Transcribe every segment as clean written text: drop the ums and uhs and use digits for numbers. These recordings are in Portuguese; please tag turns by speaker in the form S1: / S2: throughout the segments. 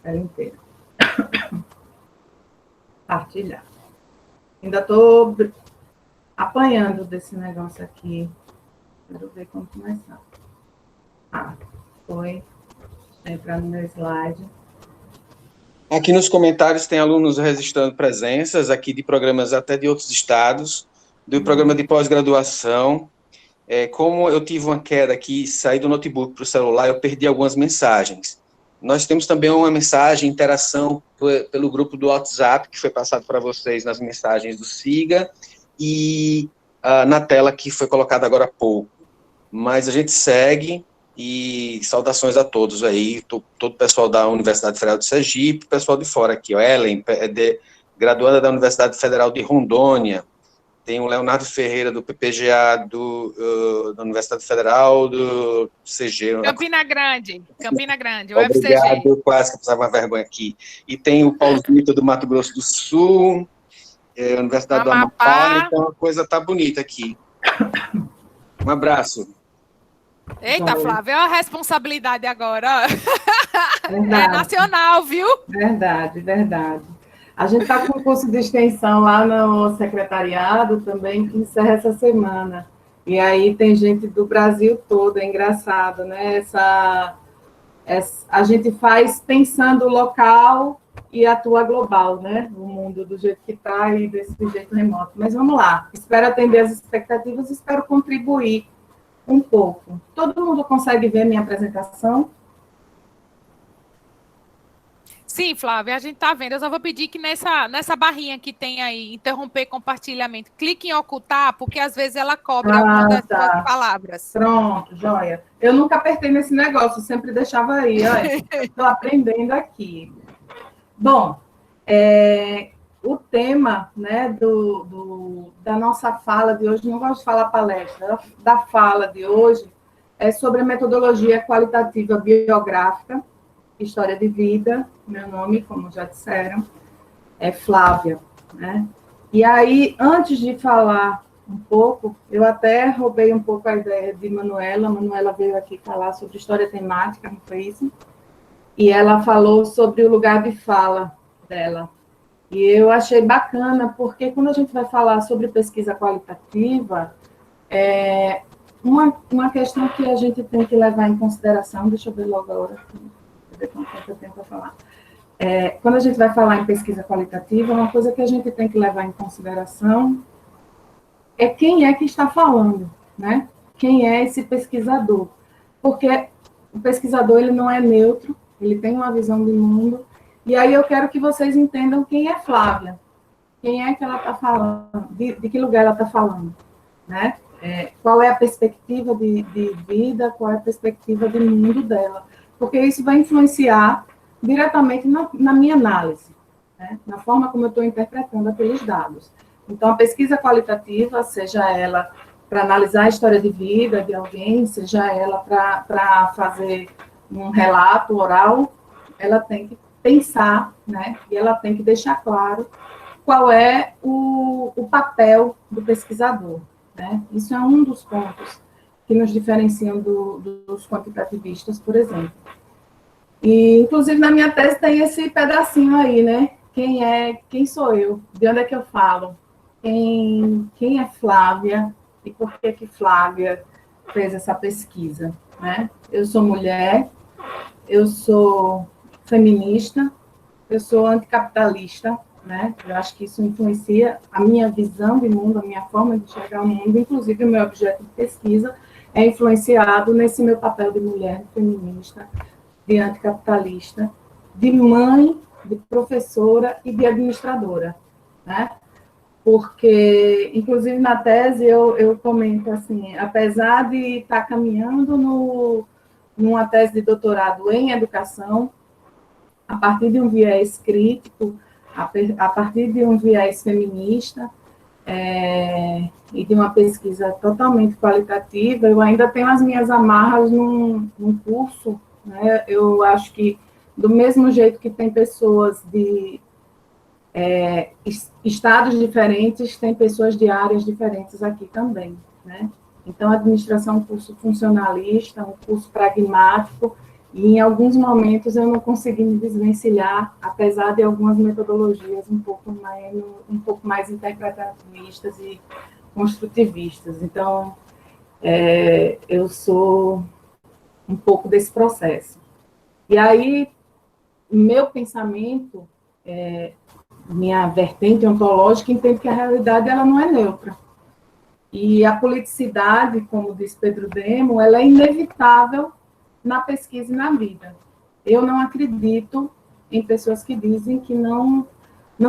S1: tela inteira. Partilhar. Ainda estou apanhando desse negócio aqui. Quero ver como começar. Foi. Entrar no meu slide.
S2: Aqui nos comentários tem alunos registrando presenças aqui de programas até de outros estados, do programa de pós-graduação. Como eu tive uma queda aqui, saí do notebook para o celular, eu perdi algumas mensagens. Nós temos também uma mensagem, interação pelo grupo do WhatsApp, que foi passado para vocês nas mensagens do SIGA, e na tela que foi colocada agora há pouco. Mas a gente segue, e saudações a todos aí, todo o pessoal da Universidade Federal de Sergipe, o pessoal de fora aqui, ó, Ellen, graduanda da Universidade Federal de Rondônia, tem o Leonardo Ferreira, do PPGA, da Universidade Federal, do CG.
S3: Campina Grande, o
S2: Obrigado,
S3: UFCG.
S2: quase que eu precisava uma vergonha aqui. E tem o Paulo Vitor, do Mato Grosso do Sul, Universidade do Amapá, então a coisa está bonita aqui. Um abraço.
S3: Eita, Flávia, é uma responsabilidade agora. É nacional, viu?
S1: Verdade. A gente está com um curso de extensão lá no secretariado também, que encerra essa semana. E aí tem gente do Brasil todo, é engraçado, né? A gente faz pensando local e atua global, né? O mundo do jeito que está e desse jeito remoto. Mas vamos lá, espero atender as expectativas, espero contribuir um pouco. Todo mundo consegue ver minha apresentação?
S3: Sim, Flávia, a gente está vendo. Eu só vou pedir que nessa barrinha que tem aí, interromper compartilhamento, clique em ocultar, porque às vezes ela cobre algumas das suas palavras.
S1: Pronto, joia. Eu nunca apertei nesse negócio, sempre deixava aí. Estou aprendendo aqui. Bom, o tema, né, da nossa fala de hoje, não gosto de falar palestra, da fala de hoje, é sobre a metodologia qualitativa biográfica, história de vida. Meu nome, como já disseram, é Flávia, né? E aí, antes de falar um pouco, eu até roubei um pouco a ideia de Manuela. Manuela veio aqui falar sobre história temática, não foi isso? E ela falou sobre o lugar de fala dela. E eu achei bacana, porque quando a gente vai falar sobre pesquisa qualitativa, uma questão que a gente tem que levar em consideração, deixa eu ver logo a hora, ver quanto tempo eu tenho para falar. Quando a gente vai falar em pesquisa qualitativa, uma coisa que a gente tem que levar em consideração é quem é que está falando, né? Quem é esse pesquisador? Porque o pesquisador, ele não é neutro, ele tem uma visão de mundo, e aí eu quero que vocês entendam quem é Flávia, quem é que ela está falando, de que lugar ela está falando, né? Qual é a perspectiva de vida, qual é a perspectiva de mundo dela, porque isso vai influenciar diretamente na minha análise, né? Na forma como eu estou interpretando aqueles dados. Então, a pesquisa qualitativa, seja ela para analisar a história de vida de alguém, seja ela para fazer um relato oral, ela tem que pensar, né? E ela tem que deixar claro qual é o papel do pesquisador, né? Isso é um dos pontos que nos diferenciam dos quantitativistas, por exemplo. E, inclusive, na minha tese tem esse pedacinho aí, né? Quem sou eu? De onde é que eu falo? Quem é Flávia? E por que Flávia fez essa pesquisa, né? Eu sou mulher, eu sou feminista, eu sou anticapitalista, né? Eu acho que isso influencia a minha visão de mundo, a minha forma de enxergar o mundo, inclusive o meu objeto de pesquisa é influenciado nesse meu papel de mulher, de feminista, de anticapitalista, de mãe, de professora e de administradora, né? Porque, inclusive, na tese, eu comento assim, apesar de estar caminhando numa tese de doutorado em educação, a partir de um viés crítico, a partir de um viés feminista, e de uma pesquisa totalmente qualitativa, eu ainda tenho as minhas amarras num curso, né? Eu acho que, do mesmo jeito que tem pessoas de estados diferentes, tem pessoas de áreas diferentes aqui também, né? Então, a administração é um curso funcionalista, um curso pragmático, E em alguns momentos eu não consegui me desvencilhar, apesar de algumas metodologias um pouco mais interpretivistas e construtivistas. Então, eu sou um pouco desse processo. E aí, meu pensamento, minha vertente ontológica, entende que a realidade ela não é neutra. E a politicidade, como diz Pedro Demo, ela é inevitável na pesquisa e na vida. Eu não acredito em pessoas que dizem que não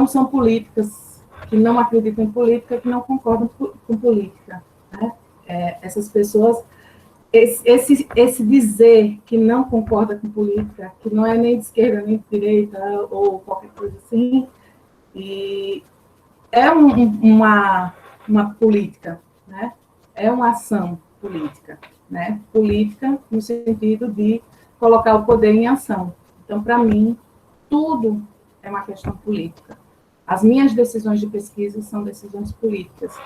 S1: são políticas, que não acreditam em política, que não concordam com política. Né? Essas pessoas, esse dizer que não concorda com política, que não é nem de esquerda, nem de direita, ou qualquer coisa assim, e é uma política, né? É uma ação política, né? Política no sentido de colocar o poder em ação. Então, para mim, tudo é uma questão política. As minhas decisões de pesquisa são decisões políticas.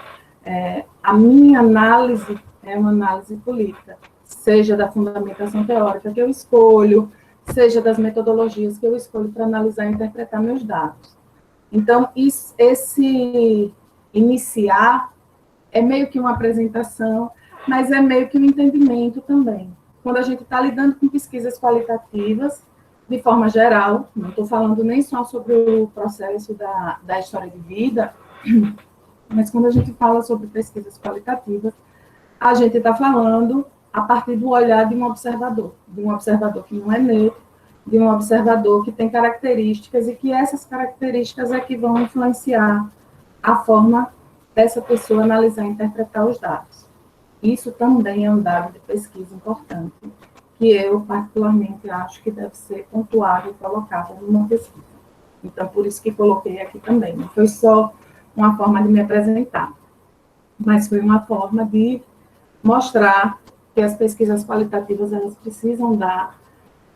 S1: A minha análise é uma análise política, seja da fundamentação teórica que eu escolho, seja das metodologias que eu escolho para analisar e interpretar meus dados. Então, esse iniciar é meio que uma apresentação, mas é meio que um entendimento também. Quando a gente está lidando com pesquisas qualitativas, de forma geral, não estou falando nem só sobre o processo da história de vida, mas quando a gente fala sobre pesquisas qualitativas, a gente está falando a partir do olhar de um observador que não é neutro, de um observador que tem características e que essas características é que vão influenciar a forma dessa pessoa analisar e interpretar os dados. Isso também é um dado de pesquisa importante, que eu particularmente acho que deve ser pontuado e colocado numa pesquisa. Então, por isso que coloquei aqui também. Não foi só uma forma de me apresentar, mas foi uma forma de mostrar que as pesquisas qualitativas, elas precisam dar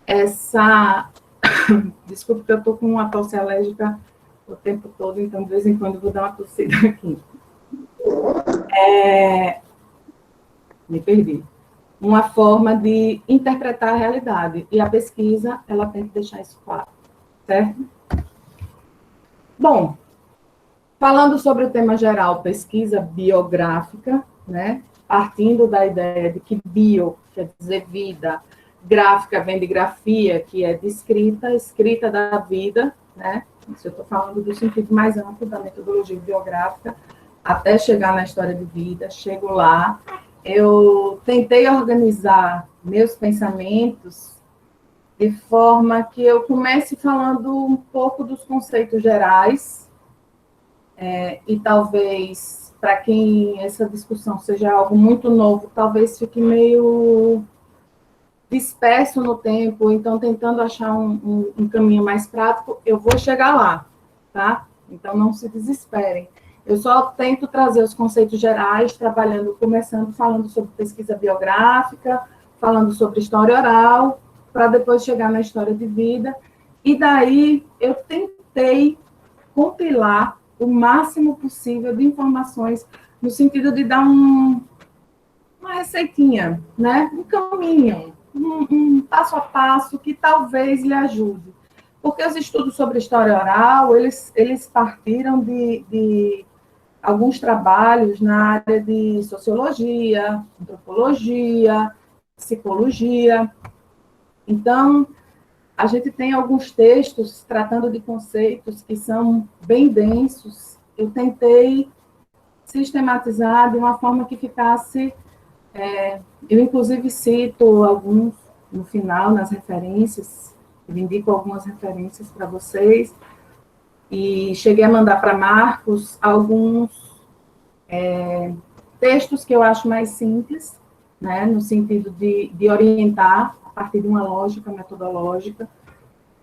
S1: essa... Desculpe que eu estou com uma tosse alérgica o tempo todo, então de vez em quando eu vou dar uma tossida aqui. Me perdi. Uma forma de interpretar a realidade, e a pesquisa, ela tem que deixar isso claro, certo? Bom, falando sobre o tema geral, pesquisa biográfica, né? Partindo da ideia de que bio quer dizer vida, gráfica vem de grafia, que é de escrita da vida, né? Isso eu estou falando do sentido mais amplo da metodologia biográfica, até chegar na história de vida, chego lá. Eu tentei organizar meus pensamentos de forma que eu comece falando um pouco dos conceitos gerais, e talvez, para quem essa discussão seja algo muito novo, talvez fique meio disperso no tempo, então tentando achar um caminho mais prático, eu vou chegar lá, tá? Então não se desesperem. Eu só tento trazer os conceitos gerais, começando falando sobre pesquisa biográfica, falando sobre história oral, para depois chegar na história de vida, e daí eu tentei compilar o máximo possível de informações, no sentido de dar uma receitinha, né? Um caminho, um passo a passo que talvez lhe ajude. Porque os estudos sobre história oral, eles partiram de alguns trabalhos na área de sociologia, antropologia, psicologia. Então, a gente tem alguns textos tratando de conceitos que são bem densos. Eu tentei sistematizar de uma forma que ficasse... eu, inclusive, cito alguns no final, nas referências, eu indico algumas referências para vocês, e cheguei a mandar para Marcos alguns textos que eu acho mais simples, né, no sentido de orientar a partir de uma lógica metodológica,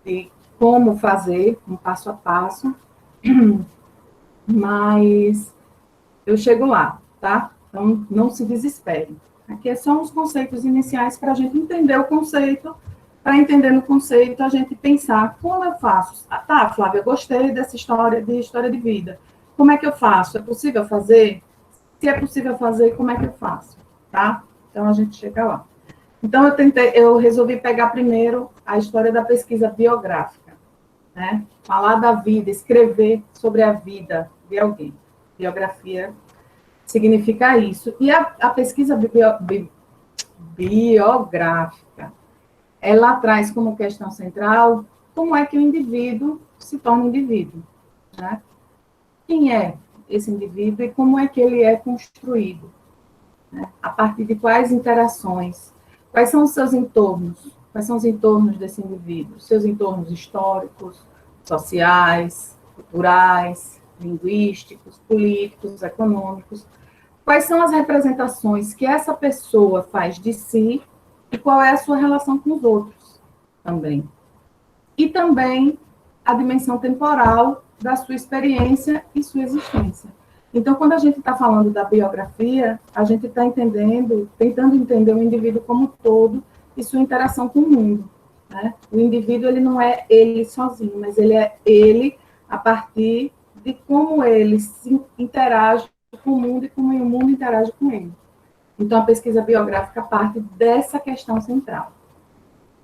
S1: de como fazer um passo a passo, mas eu chego lá, tá? Então, não se desespere. Aqui são os conceitos iniciais para a gente entender o conceito, para entender no conceito, a gente pensar como eu faço. Tá, Flávia, eu gostei dessa história de vida. Como é que eu faço? É possível fazer? Se é possível fazer, como é que eu faço? Tá? Então, a gente chega lá. Então, eu resolvi pegar primeiro a história da pesquisa biográfica, né? Falar da vida, escrever sobre a vida de alguém. Biografia significa isso. E a pesquisa biográfica, ela traz como questão central como é que o indivíduo se torna indivíduo, né? Quem é esse indivíduo e como é que ele é construído, né? A partir de quais interações, quais são os seus entornos, quais são os entornos desse indivíduo, seus entornos históricos, sociais, culturais, linguísticos, políticos, econômicos, quais são as representações que essa pessoa faz de si e qual é a sua relação com os outros também. E também a dimensão temporal da sua experiência e sua existência. Então, quando a gente está falando da biografia, a gente está tentando entender o indivíduo como um todo e sua interação com o mundo, né? O indivíduo, ele não é ele sozinho, mas ele é ele a partir de como ele se interage com o mundo e como o mundo interage com ele. Então, a pesquisa biográfica parte dessa questão central.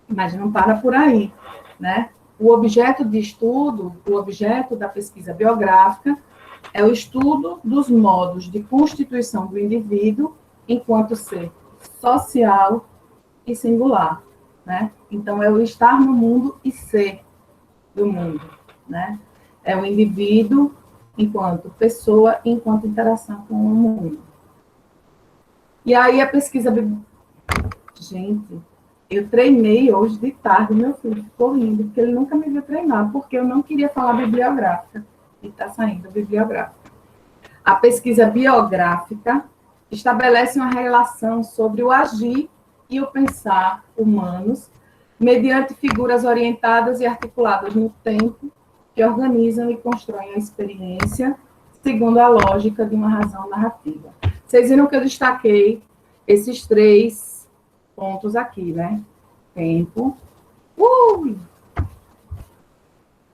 S1: Mas não para por aí, né? O objeto de estudo, o objeto da pesquisa biográfica é o estudo dos modos de constituição do indivíduo enquanto ser social e singular, né? Então, é o estar no mundo e ser do mundo, né? É o indivíduo enquanto pessoa, enquanto interação com o mundo. E aí a pesquisa... Gente, eu treinei hoje de tarde, meu filho ficou rindo, porque ele nunca me viu treinar, porque eu não queria falar bibliográfica, e está saindo bibliográfica. A pesquisa biográfica estabelece uma relação sobre o agir e o pensar humanos, mediante figuras orientadas e articuladas no tempo, que organizam e constroem a experiência segundo a lógica de uma razão narrativa. Vocês viram que eu destaquei esses 3 pontos aqui, né?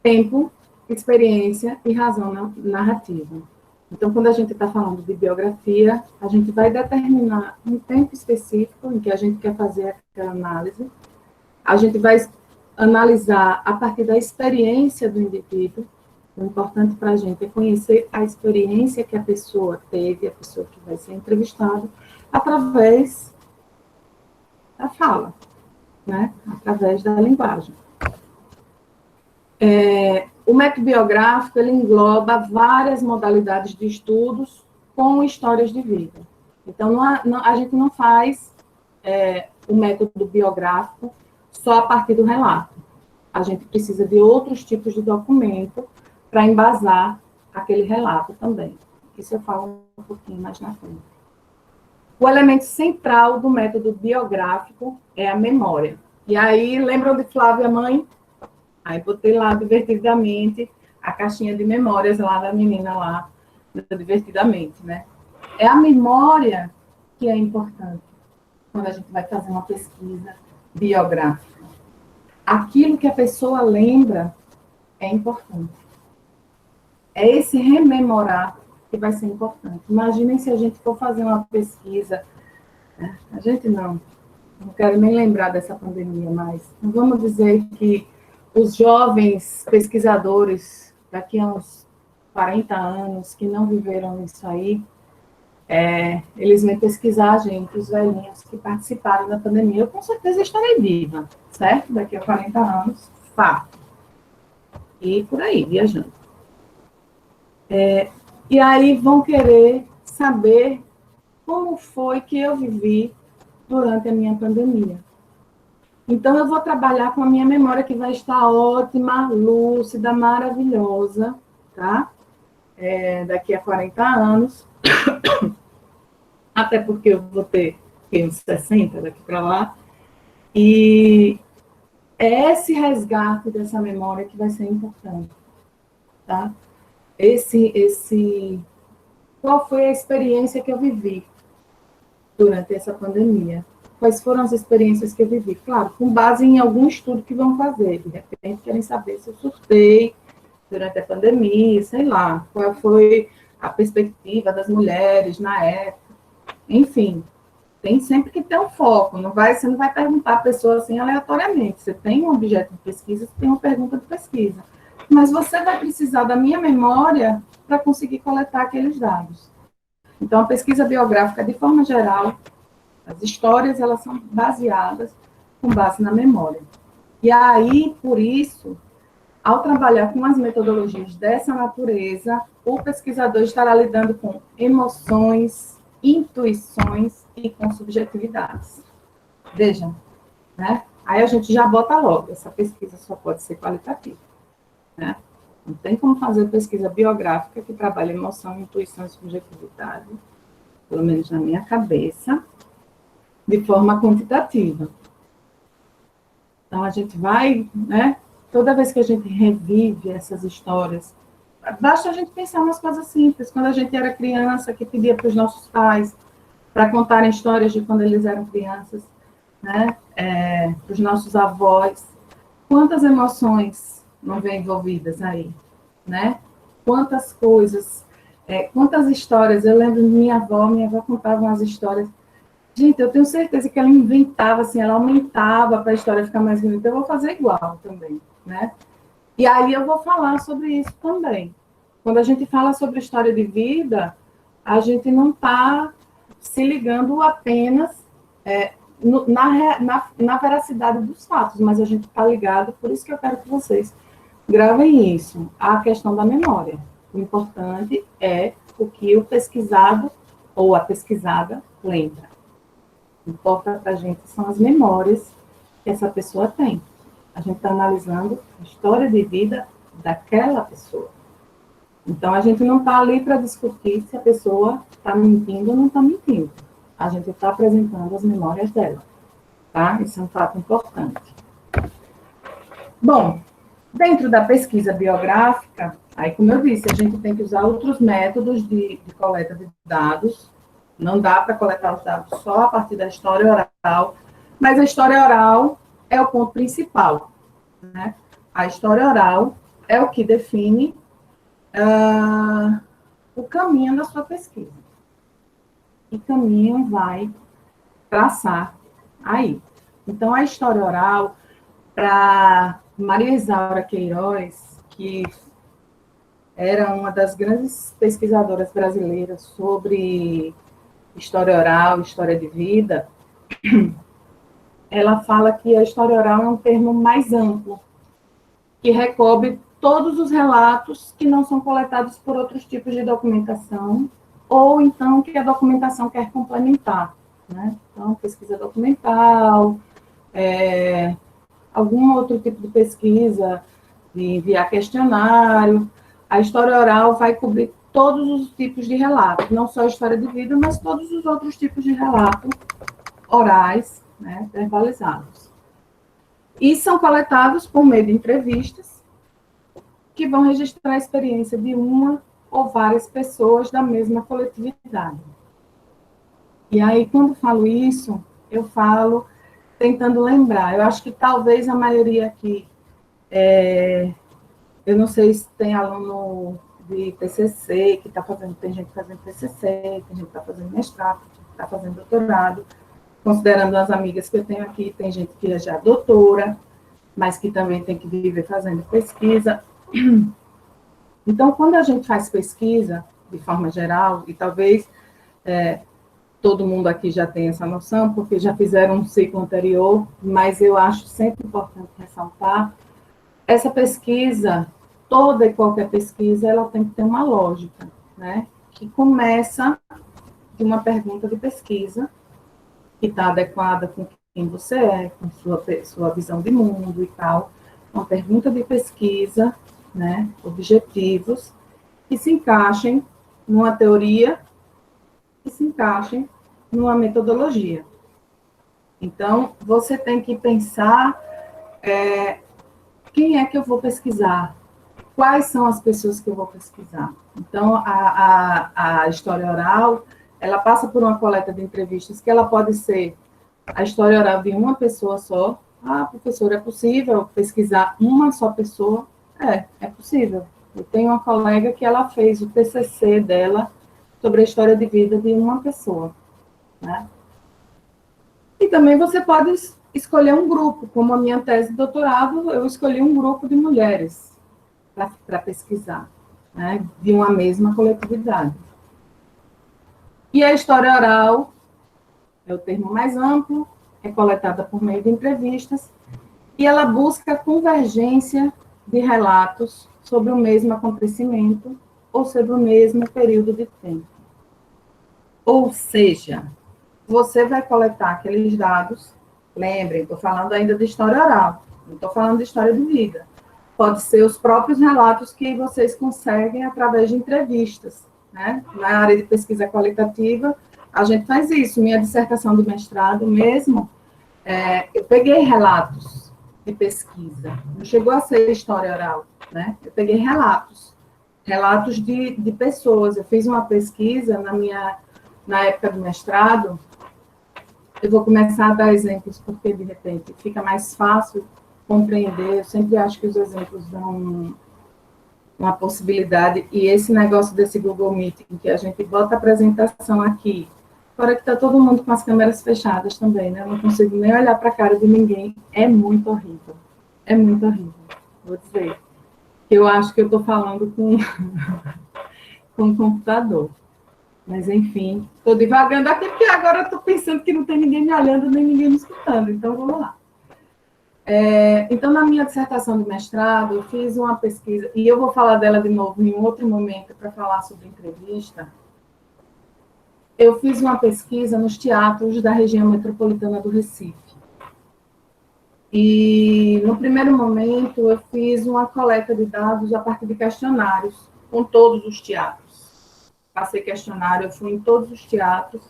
S1: Tempo, experiência e razão narrativa. Então, quando a gente está falando de biografia, a gente vai determinar um tempo específico em que a gente quer fazer aquela análise. A gente vai analisar a partir da experiência do indivíduo. O importante para a gente é conhecer a experiência que a pessoa teve, a pessoa que vai ser entrevistada, através da fala, né? Através da linguagem. O método biográfico, ele engloba várias modalidades de estudos com histórias de vida. Então, a gente não faz o método biográfico só a partir do relato. A gente precisa de outros tipos de documento para embasar aquele relato também. Isso eu falo um pouquinho mais na frente. O elemento central do método biográfico é a memória. E aí, lembram de Flávia, mãe? Aí botei lá, divertidamente, a caixinha de memórias lá da menina lá, divertidamente, né? É a memória que é importante quando a gente vai fazer uma pesquisa biográfica. Aquilo que a pessoa lembra é importante. É esse rememorar que vai ser importante. Imaginem se a gente for fazer uma pesquisa, né? A gente não quero nem lembrar dessa pandemia, mas vamos dizer que os jovens pesquisadores, daqui a uns 40 anos, que não viveram isso aí, eles vêm pesquisar a gente, os velhinhos que participaram da pandemia. Eu, com certeza, estarei viva, certo? Daqui a 40 anos, fato. E por aí, viajando. E aí vão querer saber como foi que eu vivi durante a minha pandemia. Então, eu vou trabalhar com a minha memória, que vai estar ótima, lúcida, maravilhosa, tá? Daqui a 40 anos. Até porque eu vou ter uns 60 daqui para lá. E é esse resgate dessa memória que vai ser importante, tá? Qual foi a experiência que eu vivi durante essa pandemia? Quais foram as experiências que eu vivi? Claro, com base em algum estudo que vão fazer. De repente, querem saber se eu surtei durante a pandemia, sei lá, qual foi a perspectiva das mulheres na época. Enfim, tem sempre que ter um foco, você não vai perguntar a pessoa assim aleatoriamente, você tem um objeto de pesquisa, você tem uma pergunta de pesquisa, mas você vai precisar da minha memória para conseguir coletar aqueles dados. Então, a pesquisa biográfica, de forma geral, as histórias, elas são baseadas com base na memória. E aí, por isso, ao trabalhar com as metodologias dessa natureza, o pesquisador estará lidando com emoções, intuições e com subjetividades. Vejam, né? Aí a gente já bota logo, essa pesquisa só pode ser qualitativa, né? Não tem como fazer pesquisa biográfica que trabalha emoção, intuição e subjetividade, pelo menos na minha cabeça, de forma quantitativa. Então, a gente vai, né? Toda vez que a gente revive essas histórias, basta a gente pensar umas coisas simples. Quando a gente era criança, que pedia para os nossos pais para contarem histórias de quando eles eram crianças, né? Para os nossos avós. Quantas emoções não vêm envolvidas aí, né? Quantas coisas, quantas histórias. Eu lembro de minha avó contava umas histórias. Gente, eu tenho certeza que ela inventava, assim, ela aumentava para a história ficar mais bonita. Eu vou fazer igual também, né? E aí eu vou falar sobre isso também. Quando a gente fala sobre história de vida, a gente não está se ligando apenas na veracidade dos fatos, mas a gente está ligado, por isso que eu quero que vocês gravem isso, a questão da memória. O importante é o que o pesquisado ou a pesquisada lembra. O que importa para a gente são as memórias que essa pessoa tem. A gente está analisando a história de vida daquela pessoa. Então, a gente não está ali para discutir se a pessoa está mentindo ou não está mentindo. A gente está apresentando as memórias dela. Tá? Isso é um fato importante. Bom, dentro da pesquisa biográfica, aí, como eu disse, a gente tem que usar outros métodos de coleta de dados. Não dá para coletar os dados só a partir da história oral, mas a história oral é o ponto principal, né? A história oral é o que define o caminho da sua pesquisa. Que caminho vai traçar aí? Então, a história oral, para Maria Isaura Queiroz, que era uma das grandes pesquisadoras brasileiras sobre história oral, história de vida, ela fala que a história oral é um termo mais amplo, que recobre todos os relatos que não são coletados por outros tipos de documentação, ou então que a documentação quer complementar, né? Então, pesquisa documental, algum outro tipo de pesquisa, de enviar questionário. A história oral vai cobrir todos os tipos de relatos, não só a história de vida, mas todos os outros tipos de relatos orais, né, verbalizados. E são coletados por meio de entrevistas, que vão registrar a experiência de uma ou várias pessoas da mesma coletividade. E aí, quando falo isso, eu falo tentando lembrar. Eu acho que talvez a maioria aqui, eu não sei se tem aluno de TCC, que está fazendo, tem gente fazendo TCC, tem gente que está fazendo mestrado, está fazendo doutorado, considerando as amigas que eu tenho aqui, tem gente que é já doutora, mas que também tem que viver fazendo pesquisa. Então, quando a gente faz pesquisa, de forma geral, e talvez todo mundo aqui já tenha essa noção, porque já fizeram um ciclo anterior, mas eu acho sempre importante ressaltar, essa pesquisa, toda e qualquer pesquisa, ela tem que ter uma lógica, né? Que começa de uma pergunta de pesquisa, que está adequada com quem você é, com sua visão de mundo e tal. Uma pergunta de pesquisa, né? Objetivos, que se encaixem numa teoria, que se encaixem numa metodologia. Então, você tem que pensar quem é que eu vou pesquisar, quais são as pessoas que eu vou pesquisar. Então, a história oral, ela passa por uma coleta de entrevistas, que ela pode ser a história oral de uma pessoa só. Ah, professor, é possível pesquisar uma só pessoa? É possível. Eu tenho uma colega que ela fez o TCC dela sobre a história de vida de uma pessoa, né? E também você pode escolher um grupo, como a minha tese de doutorado, eu escolhi um grupo de mulheres para pesquisar, né, de uma mesma coletividade. E a história oral é o termo mais amplo, é coletada por meio de entrevistas, e ela busca a convergência de relatos sobre o mesmo acontecimento ou sobre o mesmo período de tempo. Ou seja, você vai coletar aqueles dados, lembrem, estou falando ainda de história oral, não estou falando de história de vida. Pode ser os próprios relatos que vocês conseguem através de entrevistas, né? Na área de pesquisa qualitativa, a gente faz isso. Minha dissertação de mestrado mesmo, eu peguei relatos de pesquisa, não chegou a ser história oral, né? Eu peguei relatos de pessoas. Eu fiz uma pesquisa na época do mestrado. Eu vou começar a dar exemplos, porque, de repente, fica mais fácil compreender. Eu sempre acho que os exemplos dão uma possibilidade. E esse negócio desse Google Meeting, que a gente bota a apresentação aqui, fora que está todo mundo com as câmeras fechadas também, né? Eu não consigo nem olhar para a cara de ninguém. É muito horrível. É muito horrível, vou dizer. Eu acho que eu estou falando com um computador. Mas, enfim, estou divagando aqui, porque agora estou pensando que não tem ninguém me olhando, nem ninguém me escutando. Então, vamos lá. Então, na minha dissertação de mestrado, eu fiz uma pesquisa, e eu vou falar dela de novo em um outro momento para falar sobre entrevista. Eu fiz uma pesquisa nos teatros da região metropolitana do Recife. E, no primeiro momento, eu fiz uma coleta de dados a partir de questionários com todos os teatros. Passei questionário, eu fui em todos os teatros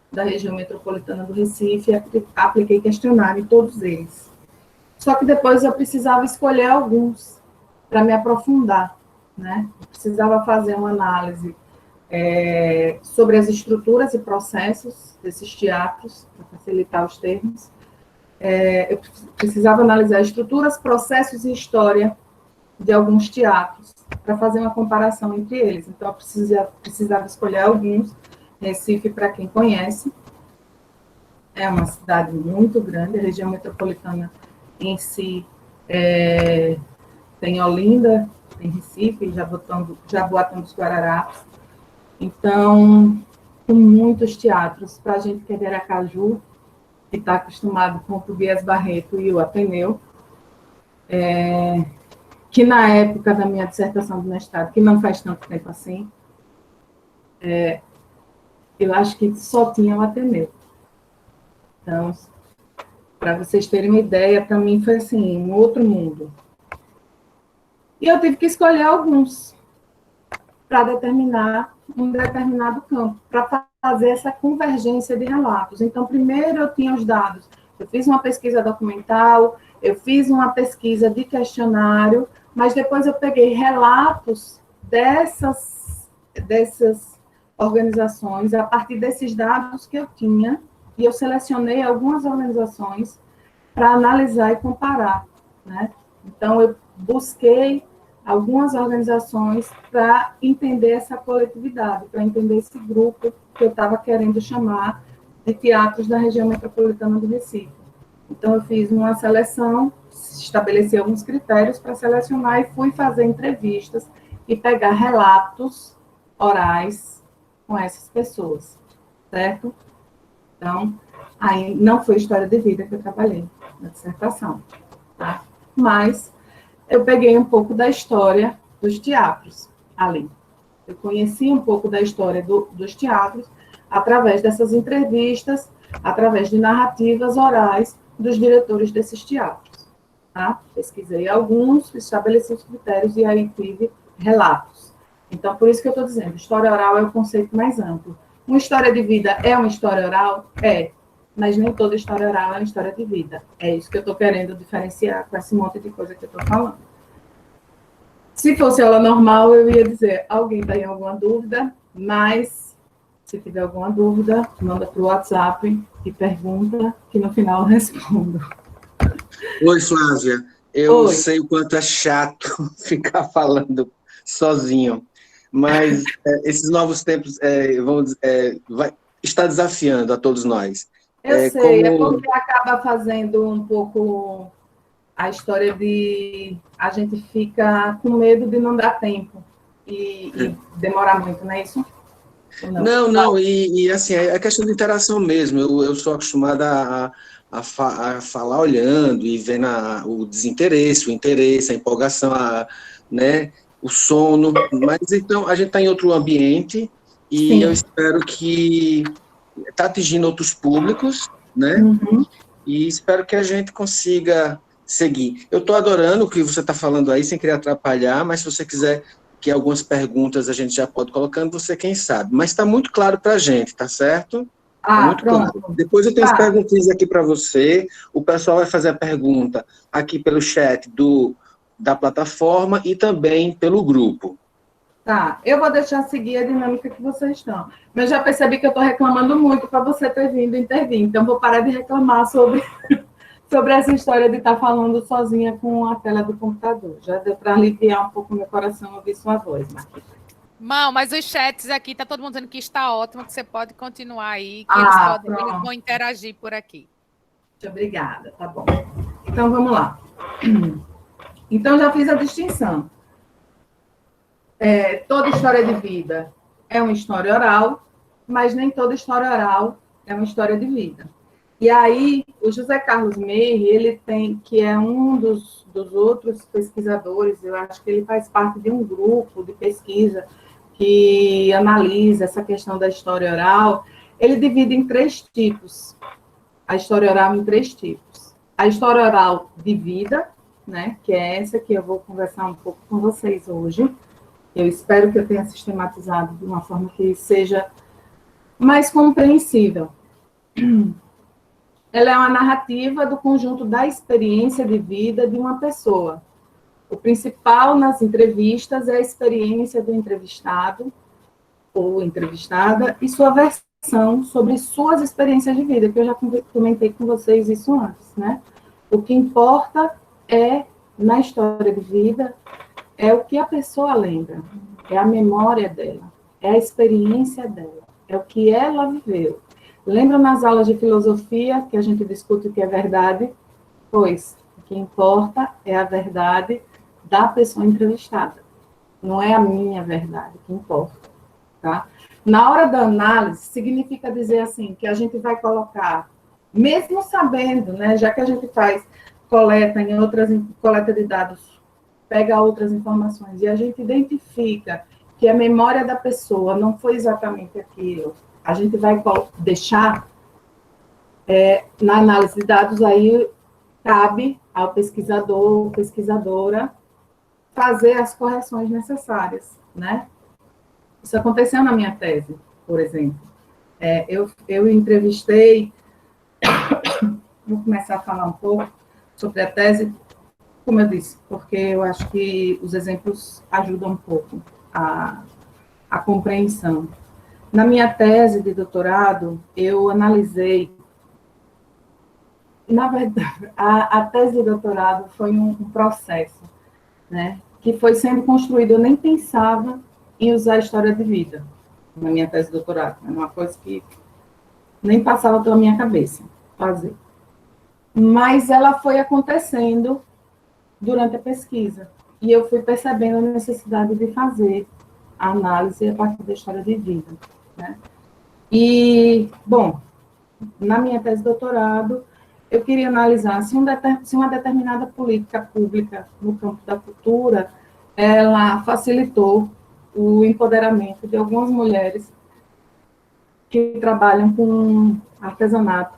S1: da região metropolitana do Recife e apliquei questionário em todos eles. Só que depois eu precisava escolher alguns para me aprofundar, né? Eu precisava fazer uma análise sobre as estruturas e processos desses teatros, para facilitar os termos. Eu precisava analisar estruturas, processos e história de alguns teatros, para fazer uma comparação entre eles. Então, eu precisava escolher alguns. Recife, para quem conhece, é uma cidade muito grande, a região metropolitana em si tem Olinda, tem Recife, Jaboatão dos Guararapes. Então, com muitos teatros. Para a gente que é de Aracaju, que está acostumado com o Tobias Barreto e o Ateneu, que na época da minha dissertação de mestrado, que não faz tanto tempo assim, eu acho que só tinha o Ateneu. Então, para vocês terem uma ideia, para mim foi assim, um outro mundo. E eu tive que escolher alguns para determinar um determinado campo, para fazer essa convergência de relatos. Então, primeiro eu tinha os dados. Eu fiz uma pesquisa documental, eu fiz uma pesquisa de questionário, mas depois eu peguei relatos dessas organizações, a partir desses dados que eu tinha, e eu selecionei algumas organizações para analisar e comparar, né? Então, eu busquei algumas organizações para entender essa coletividade, para entender esse grupo que eu estava querendo chamar de teatros da região metropolitana do Recife. Então, eu fiz uma seleção, estabeleci alguns critérios para selecionar e fui fazer entrevistas e pegar relatos orais com essas pessoas, certo? Então, aí não foi história de vida que eu trabalhei na dissertação, tá? Mas eu peguei um pouco da história dos teatros ali. Eu conheci um pouco da história dos teatros através dessas entrevistas, através de narrativas orais dos diretores desses teatros, tá? Pesquisei alguns, estabeleci os critérios e aí tive relatos. Então, por isso que eu estou dizendo, história oral é o conceito mais amplo. Uma história de vida é uma história oral? É, mas nem toda história oral é uma história de vida. É isso que eu estou querendo diferenciar com esse monte de coisa que eu estou falando. Se fosse aula normal, eu ia dizer, alguém tem alguma dúvida, mas se tiver alguma dúvida, manda para o WhatsApp e pergunta, que no final eu respondo.
S2: Oi, Flávia. Eu
S1: Oi.
S2: sei o quanto é chato ficar falando sozinho, mas esses novos tempos está desafiando a todos nós.
S1: Eu sei, é porque acaba fazendo um pouco a história de a gente fica com medo de não dar tempo e demorar muito, não é isso?
S2: Não, e assim, é questão de interação mesmo. Eu sou acostumada a falar olhando e vendo o desinteresse, o interesse, a empolgação, né, o sono. Mas então a gente está em outro ambiente e eu
S1: Sim.
S2: espero que está atingindo outros públicos, né?
S1: Uhum.
S2: E espero que a gente consiga seguir. Eu estou adorando o que você está falando aí, sem querer atrapalhar, mas se você quiser que algumas perguntas a gente já pode colocando, você quem sabe. Mas está muito claro para a gente, tá certo? Está muito claro.
S1: Pronto.
S2: Depois eu tenho as perguntinhas aqui para você. O pessoal vai fazer a pergunta aqui pelo chat da plataforma e também pelo grupo.
S1: Tá, eu vou deixar seguir a dinâmica que vocês estão. Mas já percebi que eu estou reclamando muito para você ter vindo intervir. Então, vou parar de reclamar sobre essa história de estar falando sozinha com a tela do computador. Já deu para aliviar um pouco o meu coração ouvir sua voz, Marquita.
S3: Mal, mas os chats aqui, tá todo mundo dizendo que está ótimo, que você pode continuar aí, que eles vão interagir por aqui.
S1: Muito obrigada, tá bom. Então, vamos lá. Então, já fiz a distinção. Toda história de vida é uma história oral, mas nem toda história oral é uma história de vida. E aí, o José Carlos Meire, ele tem, que é um dos outros pesquisadores, eu acho que ele faz parte de um grupo de pesquisa que analisa essa questão da história oral, ele divide em 3 tipos, a história oral em 3 tipos. A história oral de vida, né, que é essa que eu vou conversar um pouco com vocês hoje. Eu espero que eu tenha sistematizado de uma forma que seja mais compreensível. Ela é uma narrativa do conjunto da experiência de vida de uma pessoa. O principal nas entrevistas é a experiência do entrevistado ou entrevistada e sua versão sobre suas experiências de vida, que eu já comentei com vocês isso antes, né? O que importa na história de vida, é o que a pessoa lembra, é a memória dela, é a experiência dela, é o que ela viveu. Lembra nas aulas de filosofia que a gente discute o que é verdade? Pois, o que importa é a verdade da pessoa entrevistada. Não é a minha verdade que importa, tá? Na hora da análise, significa dizer assim, que a gente vai colocar, mesmo sabendo, né, já que a gente faz coleta de dados, pega outras informações, e a gente identifica que a memória da pessoa não foi exatamente aquilo, a gente vai deixar, na análise de dados, aí cabe ao pesquisador, pesquisadora, fazer as correções necessárias, né? Isso aconteceu na minha tese, por exemplo. Eu entrevistei, vou começar a falar um pouco sobre a tese, como eu disse, porque eu acho que os exemplos ajudam um pouco a compreensão. Na minha tese de doutorado, eu analisei, na verdade, a tese de doutorado foi um processo, né, que foi sendo construído. Eu nem pensava em usar a história de vida na minha tese de doutorado, é uma coisa que nem passava pela minha cabeça fazer. Mas ela foi acontecendo durante a pesquisa, e eu fui percebendo a necessidade de fazer a análise a partir da história de vida, né? E, bom, na minha tese de doutorado, eu queria analisar se uma determinada política pública no campo da cultura, ela facilitou o empoderamento de algumas mulheres que trabalham com artesanato,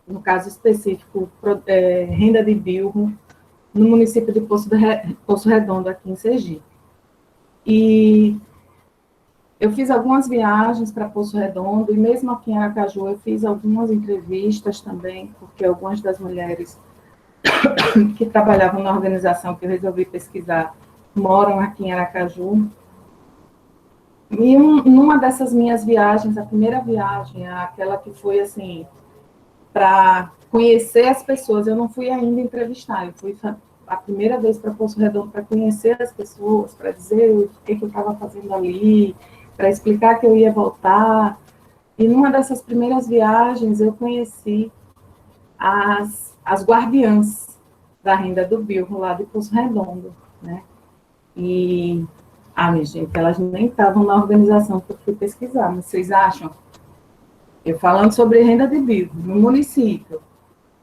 S1: no caso específico, renda de bilro, no município de Poço Redondo, aqui em Sergipe. E eu fiz algumas viagens para Poço Redondo, e mesmo aqui em Aracaju eu fiz algumas entrevistas também, porque algumas das mulheres que trabalhavam na organização que eu resolvi pesquisar moram aqui em Aracaju. E numa dessas minhas viagens, a primeira viagem, aquela que foi assim, para conhecer as pessoas, eu não fui ainda entrevistar, eu fui a primeira vez para Poço Redondo para conhecer as pessoas, para dizer o que eu estava fazendo ali, para explicar que eu ia voltar. E numa dessas primeiras viagens, eu conheci as guardiãs da renda do Bilro, lá de Poço Redondo, né? E, minha gente, elas nem estavam na organização que eu fui pesquisar, mas vocês acham? Eu falando sobre renda de Bilro, no município,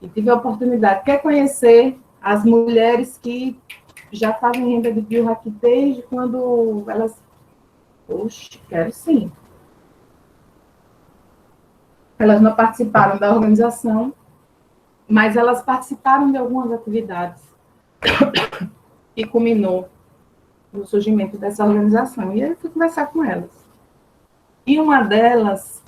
S1: e tive a oportunidade, quer conhecer as mulheres que já fazem renda de Bilro aqui desde quando elas... Oxe, quero sim. Elas não participaram da organização, mas elas participaram de algumas atividades e culminou no surgimento dessa organização. E aí eu fui conversar com elas. E uma delas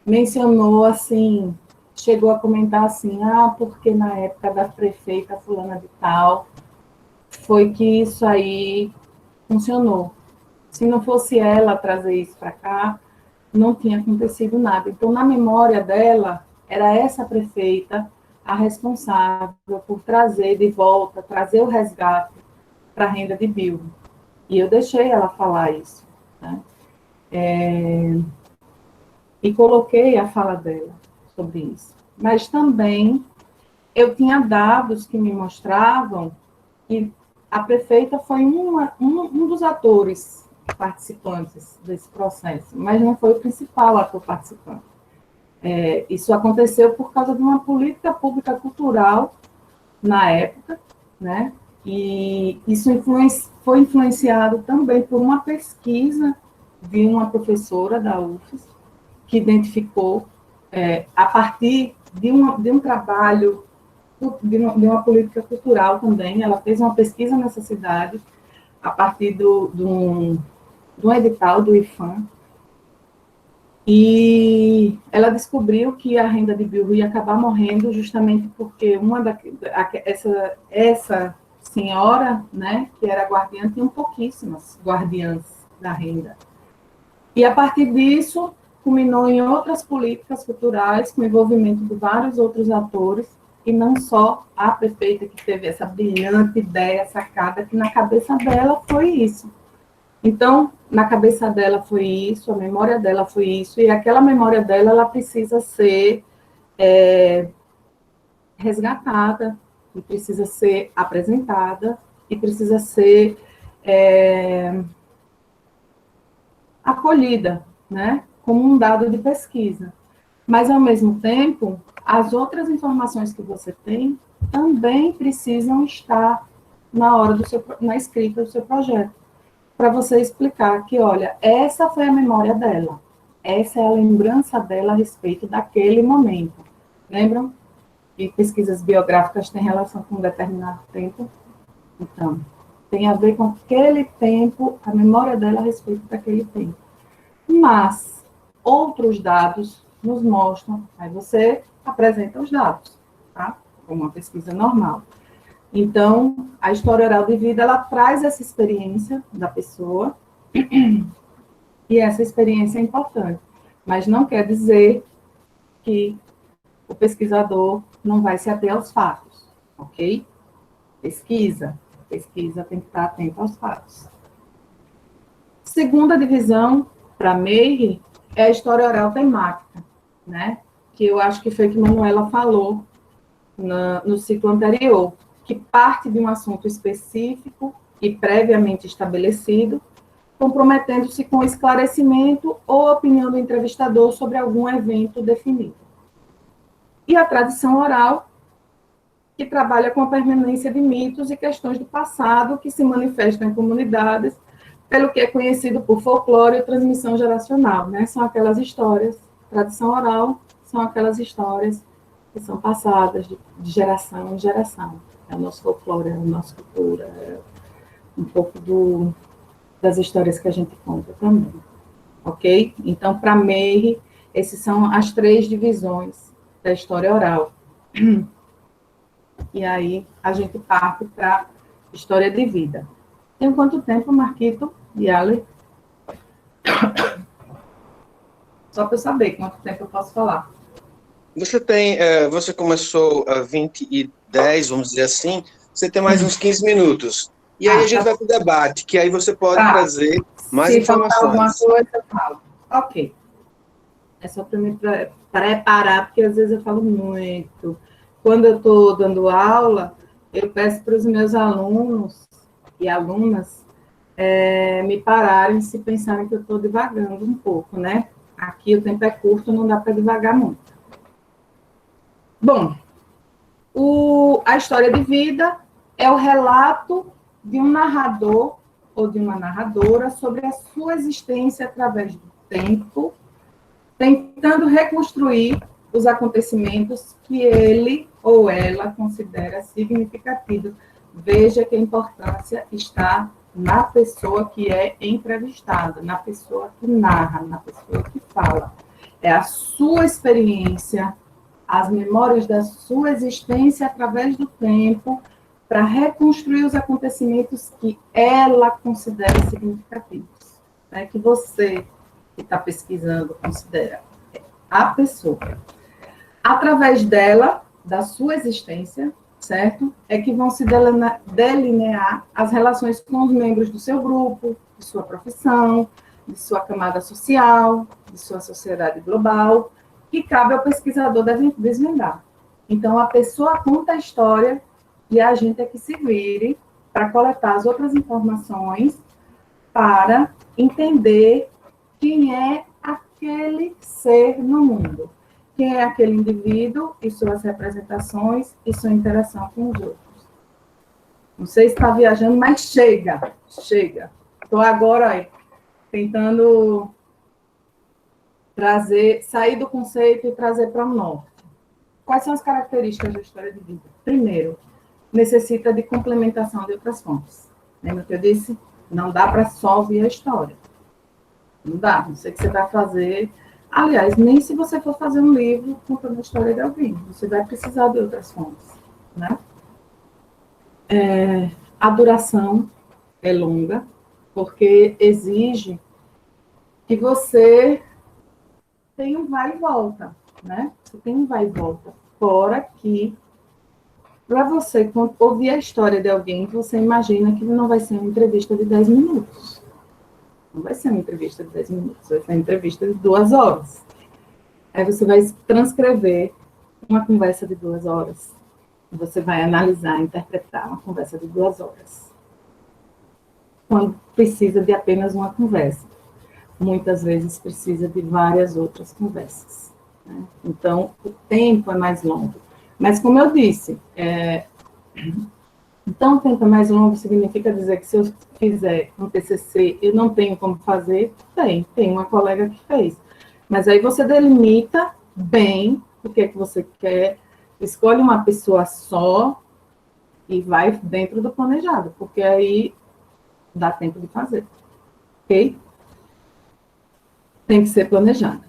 S1: mencionou assim, chegou a comentar assim, porque na época da prefeita fulana de tal, foi que isso aí funcionou. Se não fosse ela trazer isso para cá, não tinha acontecido nada. Então, na memória dela, era essa prefeita a responsável por trazer de volta, trazer o resgate para a renda de Bilro. E eu deixei ela falar isso, né? E coloquei a fala dela sobre isso. Mas também eu tinha dados que me mostravam que a prefeita foi um dos atores participantes desse processo, mas não foi o principal ator participante. Isso aconteceu por causa de uma política pública cultural na época, né? E isso foi influenciado também por uma pesquisa de uma professora da UFES, que identificou, a partir de um trabalho, de uma política cultural também, ela fez uma pesquisa nessa cidade, a partir de um edital do IFAM, e ela descobriu que a renda de Bilro ia acabar morrendo justamente porque essa senhora, né, que era guardiã, tinha pouquíssimas guardiãs da renda. E a partir disso, culminou em outras políticas culturais, com o envolvimento de vários outros atores, e não só a prefeita que teve essa brilhante ideia, sacada, que na cabeça dela foi isso. Então, na cabeça dela foi isso, a memória dela foi isso, e aquela memória dela, ela precisa ser resgatada, e precisa ser apresentada, e precisa ser acolhida, né, como um dado de pesquisa. Mas, ao mesmo tempo, as outras informações que você tem também precisam estar na escrita do seu projeto, para você explicar que, olha, essa foi a memória dela, essa é a lembrança dela a respeito daquele momento. Lembram que pesquisas biográficas têm relação com um determinado tempo? Então, tem a ver com aquele tempo, a memória dela a respeito daquele tempo. Mas outros dados nos mostram, aí você apresenta os dados, tá? Como uma pesquisa normal. Então, a história oral de vida, ela traz essa experiência da pessoa, e essa experiência é importante, mas não quer dizer que o pesquisador não vai se ater aos fatos, ok? Pesquisa tem que estar atento aos fatos. Segunda divisão, para Meire, é a história oral temática, né? Que eu acho que foi o que Manuela falou no ciclo anterior, que parte de um assunto específico e previamente estabelecido, comprometendo-se com o esclarecimento ou opinião do entrevistador sobre algum evento definido. E a tradição oral, que trabalha com a permanência de mitos e questões do passado que se manifestam em comunidades, pelo que é conhecido por folclore e transmissão geracional, né? São aquelas histórias, tradição oral, são aquelas histórias que são passadas de geração em geração. É o nosso folclore, é a nossa cultura, é um pouco das histórias que a gente conta também, ok? Então, para Meire, essas são as 3 divisões da história oral. E aí, a gente parte para história de vida. Tem quanto tempo, Marquito e Ale? Só para eu saber quanto tempo eu posso falar.
S2: Você começou a 20h10, vamos dizer assim, você tem mais uns 15 minutos. E aí a gente vai para o debate, que aí você pode trazer mais informações.
S1: Se faltar alguma coisa, eu falo. Ok. É só para me preparar, porque às vezes eu falo muito. Quando eu estou dando aula, eu peço para os meus alunos e alunas me pararem se pensarem que eu estou devagando um pouco, né? Aqui o tempo é curto, não dá para devagar muito. Bom, a história de vida é o relato de um narrador ou de uma narradora sobre a sua existência através do tempo, tentando reconstruir os acontecimentos que ele ou ela considera significativos. Veja que a importância está na pessoa que é entrevistada, na pessoa que narra, na pessoa que fala. É a sua experiência, as memórias da sua existência através do tempo, para reconstruir os acontecimentos que ela considera significativos, né? Que você que está pesquisando considera a pessoa. Através dela, da sua existência, certo? É que vão se delinear as relações com os membros do seu grupo, de sua profissão, de sua camada social, de sua sociedade global, que cabe ao pesquisador desvendar. Então, a pessoa conta a história e a gente é que se vire para coletar as outras informações para entender quem é aquele ser no mundo, quem é aquele indivíduo e suas representações e sua interação com os outros. Não sei se está viajando, mas chega. Estou agora tentando sair do conceito e trazer para o norte. Quais são as características da história de vida? Primeiro, necessita de complementação de outras fontes. Lembra que eu disse? Não dá para só ouvir a história. Não dá, não sei o que você vai fazer. Aliás, nem se você for fazer um livro contando a história de alguém, você vai precisar de outras fontes, né? A duração é longa, porque exige que você tenha um vai e volta, né? Você tem um vai e volta. Fora que, para você ouvir a história de alguém, você imagina que não vai ser uma entrevista de 10 minutos. Não vai ser uma entrevista de 10 minutos, vai ser uma entrevista de 2 horas. Aí você vai transcrever uma conversa de 2 horas. Você vai analisar, interpretar uma conversa de 2 horas. Quando precisa de apenas uma conversa. Muitas vezes precisa de várias outras conversas, né? Então, o tempo é mais longo. Mas, como eu disse, então, o tempo é mais longo significa dizer que se eu fizer um TCC, eu não tenho como fazer? Tem uma colega que fez. Mas aí você delimita bem o que é que você quer, escolhe uma pessoa só e vai dentro do planejado, porque aí dá tempo de fazer, ok? Tem que ser planejado.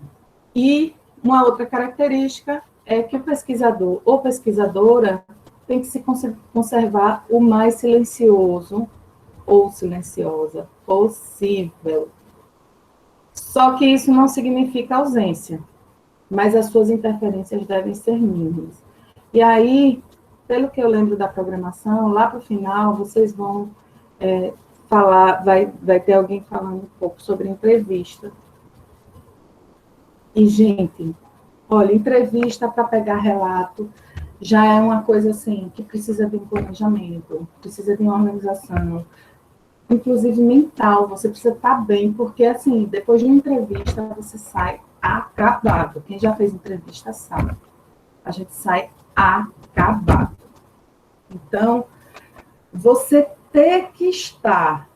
S1: E uma outra característica é que o pesquisador ou pesquisadora tem que se conservar o mais silencioso ou silenciosa possível. Só que isso não significa ausência, mas as suas interferências devem ser mínimas. E aí, pelo que eu lembro da programação, lá para o final, vocês vão falar, vai ter alguém falando um pouco sobre entrevista. E, gente, olha, entrevista para pegar relato já é uma coisa assim, que precisa de um planejamento, precisa de uma organização, inclusive mental, você precisa estar bem, porque assim, depois de uma entrevista, você sai acabado. Quem já fez entrevista sabe. A gente sai acabado. Então, você ter que estar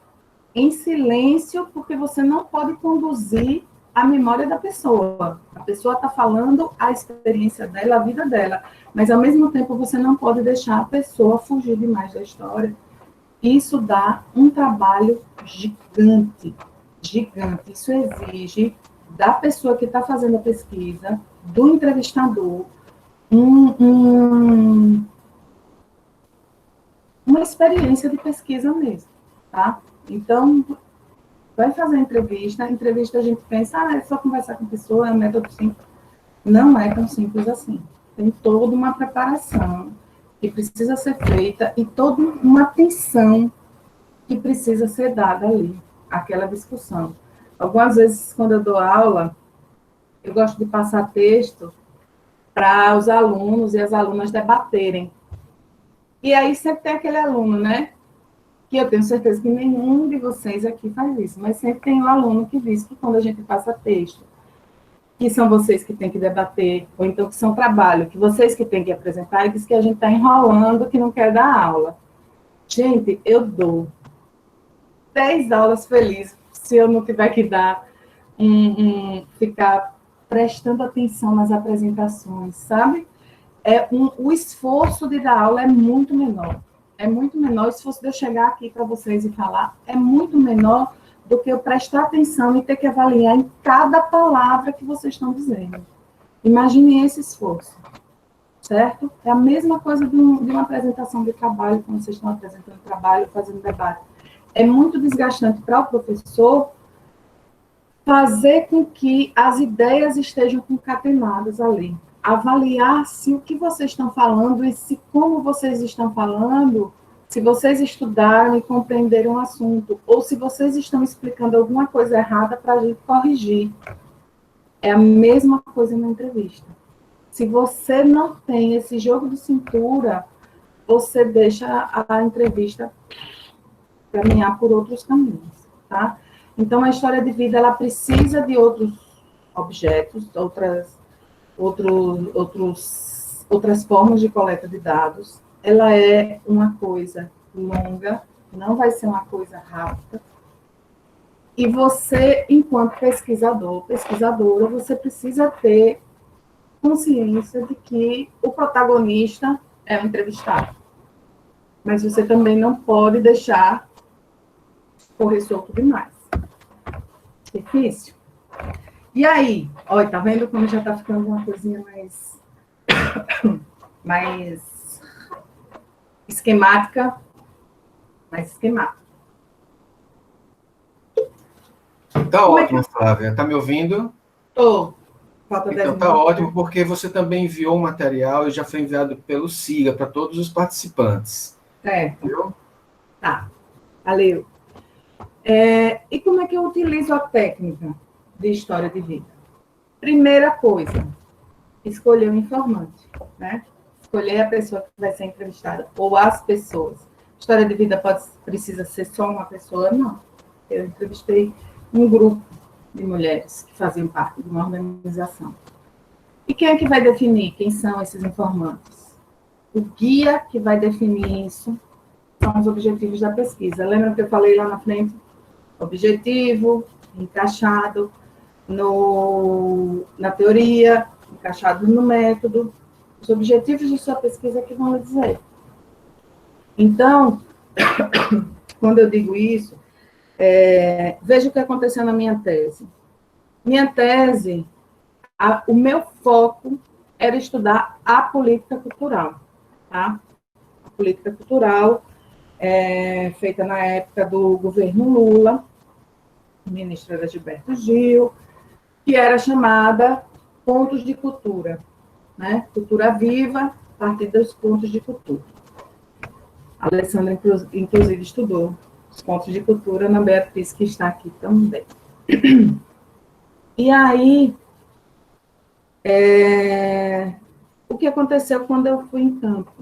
S1: em silêncio, porque você não pode conduzir a memória da pessoa. A pessoa está falando a experiência dela, a vida dela, mas ao mesmo tempo você não pode deixar a pessoa fugir demais da história. Isso dá um trabalho gigante, gigante. Isso exige da pessoa que está fazendo a pesquisa, do entrevistador, uma experiência de pesquisa mesmo, tá? Então, vai fazer entrevista a gente pensa, é só conversar com a pessoa, é um método simples. Não é tão simples assim. Tem toda uma preparação que precisa ser feita e toda uma atenção que precisa ser dada ali, àquela discussão. Algumas vezes, quando eu dou aula, eu gosto de passar texto para os alunos e as alunas debaterem. E aí sempre tem aquele aluno, né? Que eu tenho certeza que nenhum de vocês aqui faz isso, mas sempre tem um aluno que diz que quando a gente passa texto, que são vocês que têm que debater, ou então que são trabalho, que vocês que têm que apresentar, e diz que a gente está enrolando, que não quer dar aula. Gente, eu dou 10 aulas felizes se eu não tiver que dar ficar prestando atenção nas apresentações, sabe? O esforço de dar aula é muito menor. É muito menor. O esforço de eu chegar aqui para vocês e falar é muito menor do que eu prestar atenção e ter que avaliar em cada palavra que vocês estão dizendo. Imagine esse esforço, certo? É a mesma coisa de uma apresentação de trabalho, quando vocês estão apresentando trabalho, fazendo debate. É muito desgastante para o professor fazer com que as ideias estejam concatenadas ali. Avaliar se o que vocês estão falando e se como vocês estão falando, se vocês estudaram e compreenderam o assunto, ou se vocês estão explicando alguma coisa errada para a gente corrigir. É a mesma coisa na entrevista. Se você não tem esse jogo de cintura, você deixa a entrevista caminhar por outros caminhos, tá? Então, a história de vida, ela precisa de outros objetos, outras formas de coleta de dados. Ela é uma coisa longa, não vai ser uma coisa rápida. E você, enquanto pesquisador, pesquisadora, você precisa ter consciência de que o protagonista é o entrevistado. Mas você também não pode deixar correr solto demais. Difícil. E aí, olha, tá vendo como já tá ficando uma coisinha mais esquemática? Mais esquemática.
S4: Tá ótimo, Flávia. Tá me ouvindo?
S1: Tô. Falta 10
S4: Então tá
S1: minutos.
S4: ótimo, porque você também enviou um material e já foi enviado pelo SIGA para todos os participantes.
S1: Certo.
S4: Viu?
S1: Tá. Valeu. E como é que eu utilizo a técnica de história de vida? Primeira coisa, escolher um informante, né? Escolher a pessoa que vai ser entrevistada, ou as pessoas. História de vida precisa ser só uma pessoa? Não. Eu entrevistei um grupo de mulheres que faziam parte de uma organização. E quem é que vai definir quem são esses informantes? O guia que vai definir isso são os objetivos da pesquisa. Lembra que eu falei lá na frente? Objetivo, encaixado na teoria, encaixado no método. Os objetivos de sua pesquisa que vão lhe dizer. Então, quando eu digo isso, veja o que aconteceu na minha tese. Minha tese, o meu foco era estudar a política cultural, tá? A política cultural feita na época do governo Lula, o ministro era Gilberto Gil, que era chamada pontos de cultura, né? Cultura viva, a partir dos pontos de cultura. A Alessandra, inclusive, estudou os pontos de cultura na Beatriz, que está aqui também. E aí, o que aconteceu quando eu fui em campo?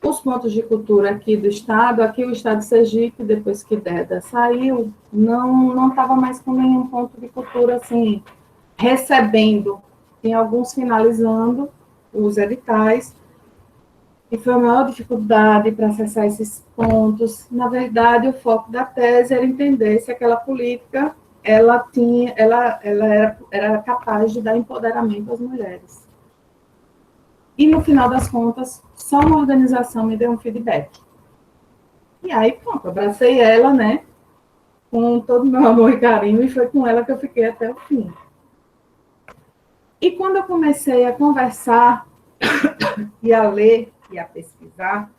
S1: Os pontos de cultura aqui do estado, aqui o estado de Sergipe, depois que Deda saiu, não estava mais com nenhum ponto de cultura, assim, recebendo. Tem alguns finalizando os editais, e foi a maior dificuldade para acessar esses pontos. Na verdade, o foco da tese era entender se aquela política ela era capaz de dar empoderamento às mulheres. E, no final das contas, só uma organização me deu um feedback. E aí, pronto, abracei ela, né, com todo o meu amor e carinho, e foi com ela que eu fiquei até o fim. E quando eu comecei a conversar e a ler e a pesquisar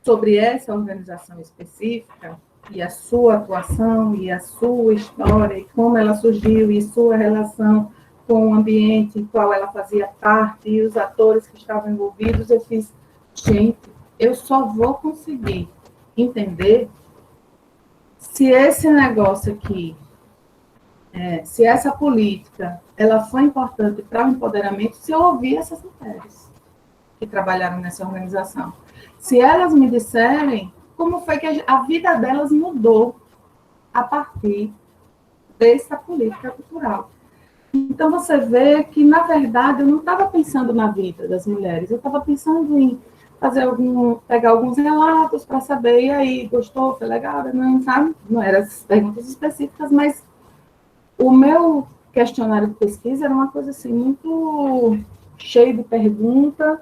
S1: sobre essa organização específica, e a sua atuação, e a sua história, e como ela surgiu, e sua relação com o ambiente em qual ela fazia parte, e os atores que estavam envolvidos, eu fiz, gente, eu só vou conseguir entender se esse negócio aqui se essa política ela foi importante para o empoderamento, se eu ouvir essas mulheres que trabalharam nessa organização. Se elas me disserem como foi que a vida delas mudou a partir dessa política cultural. Então, você vê que, na verdade, eu não estava pensando na vida das mulheres, eu estava pensando em pegar alguns relatos para saber, e aí, gostou, foi legal, não, sabe? Não eram perguntas específicas, mas o meu questionário de pesquisa era uma coisa assim, muito cheio de perguntas.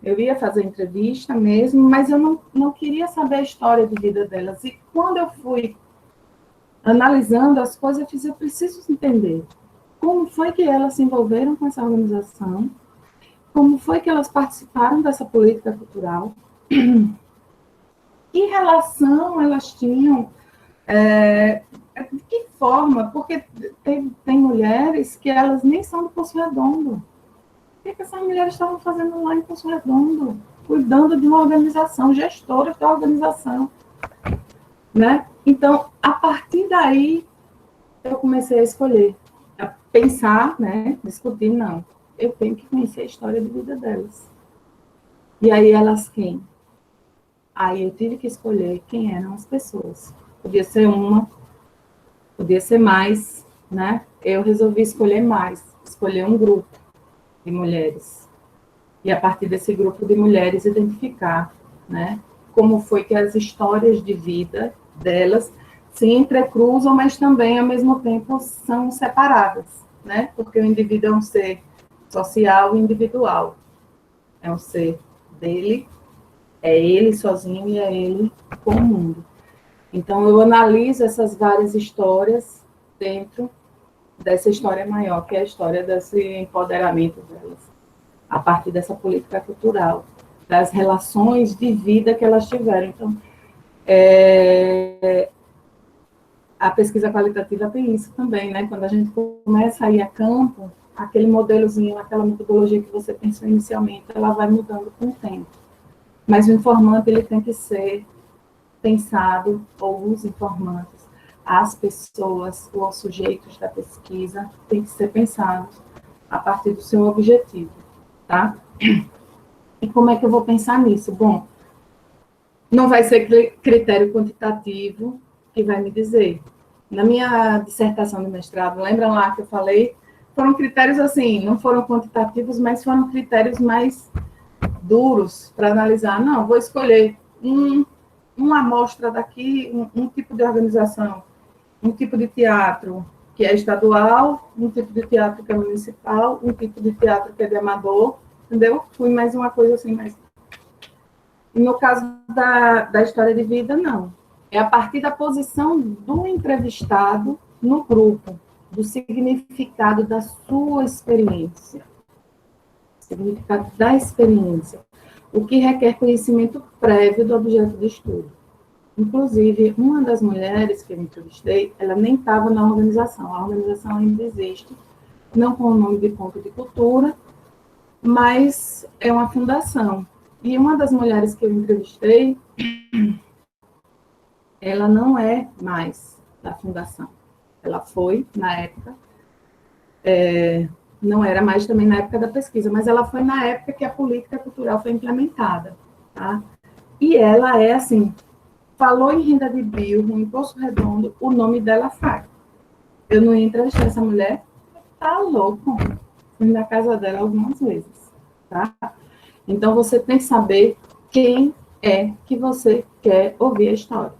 S1: Eu ia fazer entrevista mesmo, mas eu não queria saber a história de vida delas. E quando eu fui analisando as coisas, eu preciso entender como foi que elas se envolveram com essa organização, como foi que elas participaram dessa política cultural, que relação elas tinham, de que forma, porque tem mulheres que elas nem são do Poço Redondo. O que essas mulheres estavam fazendo lá em Poço Redondo? Cuidando de uma organização, gestoras da organização, né? Então, a partir daí, eu comecei a escolher, a pensar, né? Discutir, não. Eu tenho que conhecer a história de vida delas. E aí, elas quem? Aí eu tive que escolher quem eram as pessoas. Podia ser uma, podia ser mais, né? Eu resolvi escolher mais, escolher um grupo de mulheres. E a partir desse grupo de mulheres identificar, né? Como foi que as histórias de vida delas se entrecruzam, mas também, ao mesmo tempo, são separadas, né? Porque o indivíduo é um ser social e individual. É um ser dele, é ele sozinho e é ele com o mundo. Então, eu analiso essas várias histórias dentro dessa história maior, que é a história desse empoderamento delas, a partir dessa política cultural, das relações de vida que elas tiveram. Então, a pesquisa qualitativa tem isso também, né? Quando a gente começa a ir a campo, aquele modelozinho, aquela metodologia que você pensou inicialmente, ela vai mudando com o tempo. Mas o informante, ele tem que ser pensado, ou os informantes, as pessoas, ou os sujeitos da pesquisa, tem que ser pensados a partir do seu objetivo, tá? E como é que eu vou pensar nisso? Bom, não vai ser critério quantitativo que vai me dizer. Na minha dissertação de mestrado, lembram lá que eu falei? Foram critérios assim, não foram quantitativos, mas foram critérios mais duros para analisar. Não, vou escolher uma amostra daqui, um tipo de organização, um tipo de teatro que é estadual, um tipo de teatro que é municipal, um tipo de teatro que é de amador, entendeu? Fui mais uma coisa assim, mas... E no caso da história de vida, não. É a partir da posição do entrevistado no grupo, do significado da sua experiência. Significado da experiência. O que requer conhecimento prévio do objeto de estudo. Inclusive, uma das mulheres que eu entrevistei, ela nem estava na organização. A organização ainda existe, não com o nome de Ponto de Cultura, mas é uma fundação. E uma das mulheres que eu entrevistei, ela não é mais da fundação. Ela foi, na época, não era mais também na época da pesquisa, mas ela foi na época que a política cultural foi implementada, tá? E ela é assim, falou em renda de biorro, em Poço Redondo, o nome dela sai. Eu não entrevistei essa mulher, tá louco. Fui na casa dela algumas vezes, tá? Então, você tem que saber quem é que você quer ouvir a história.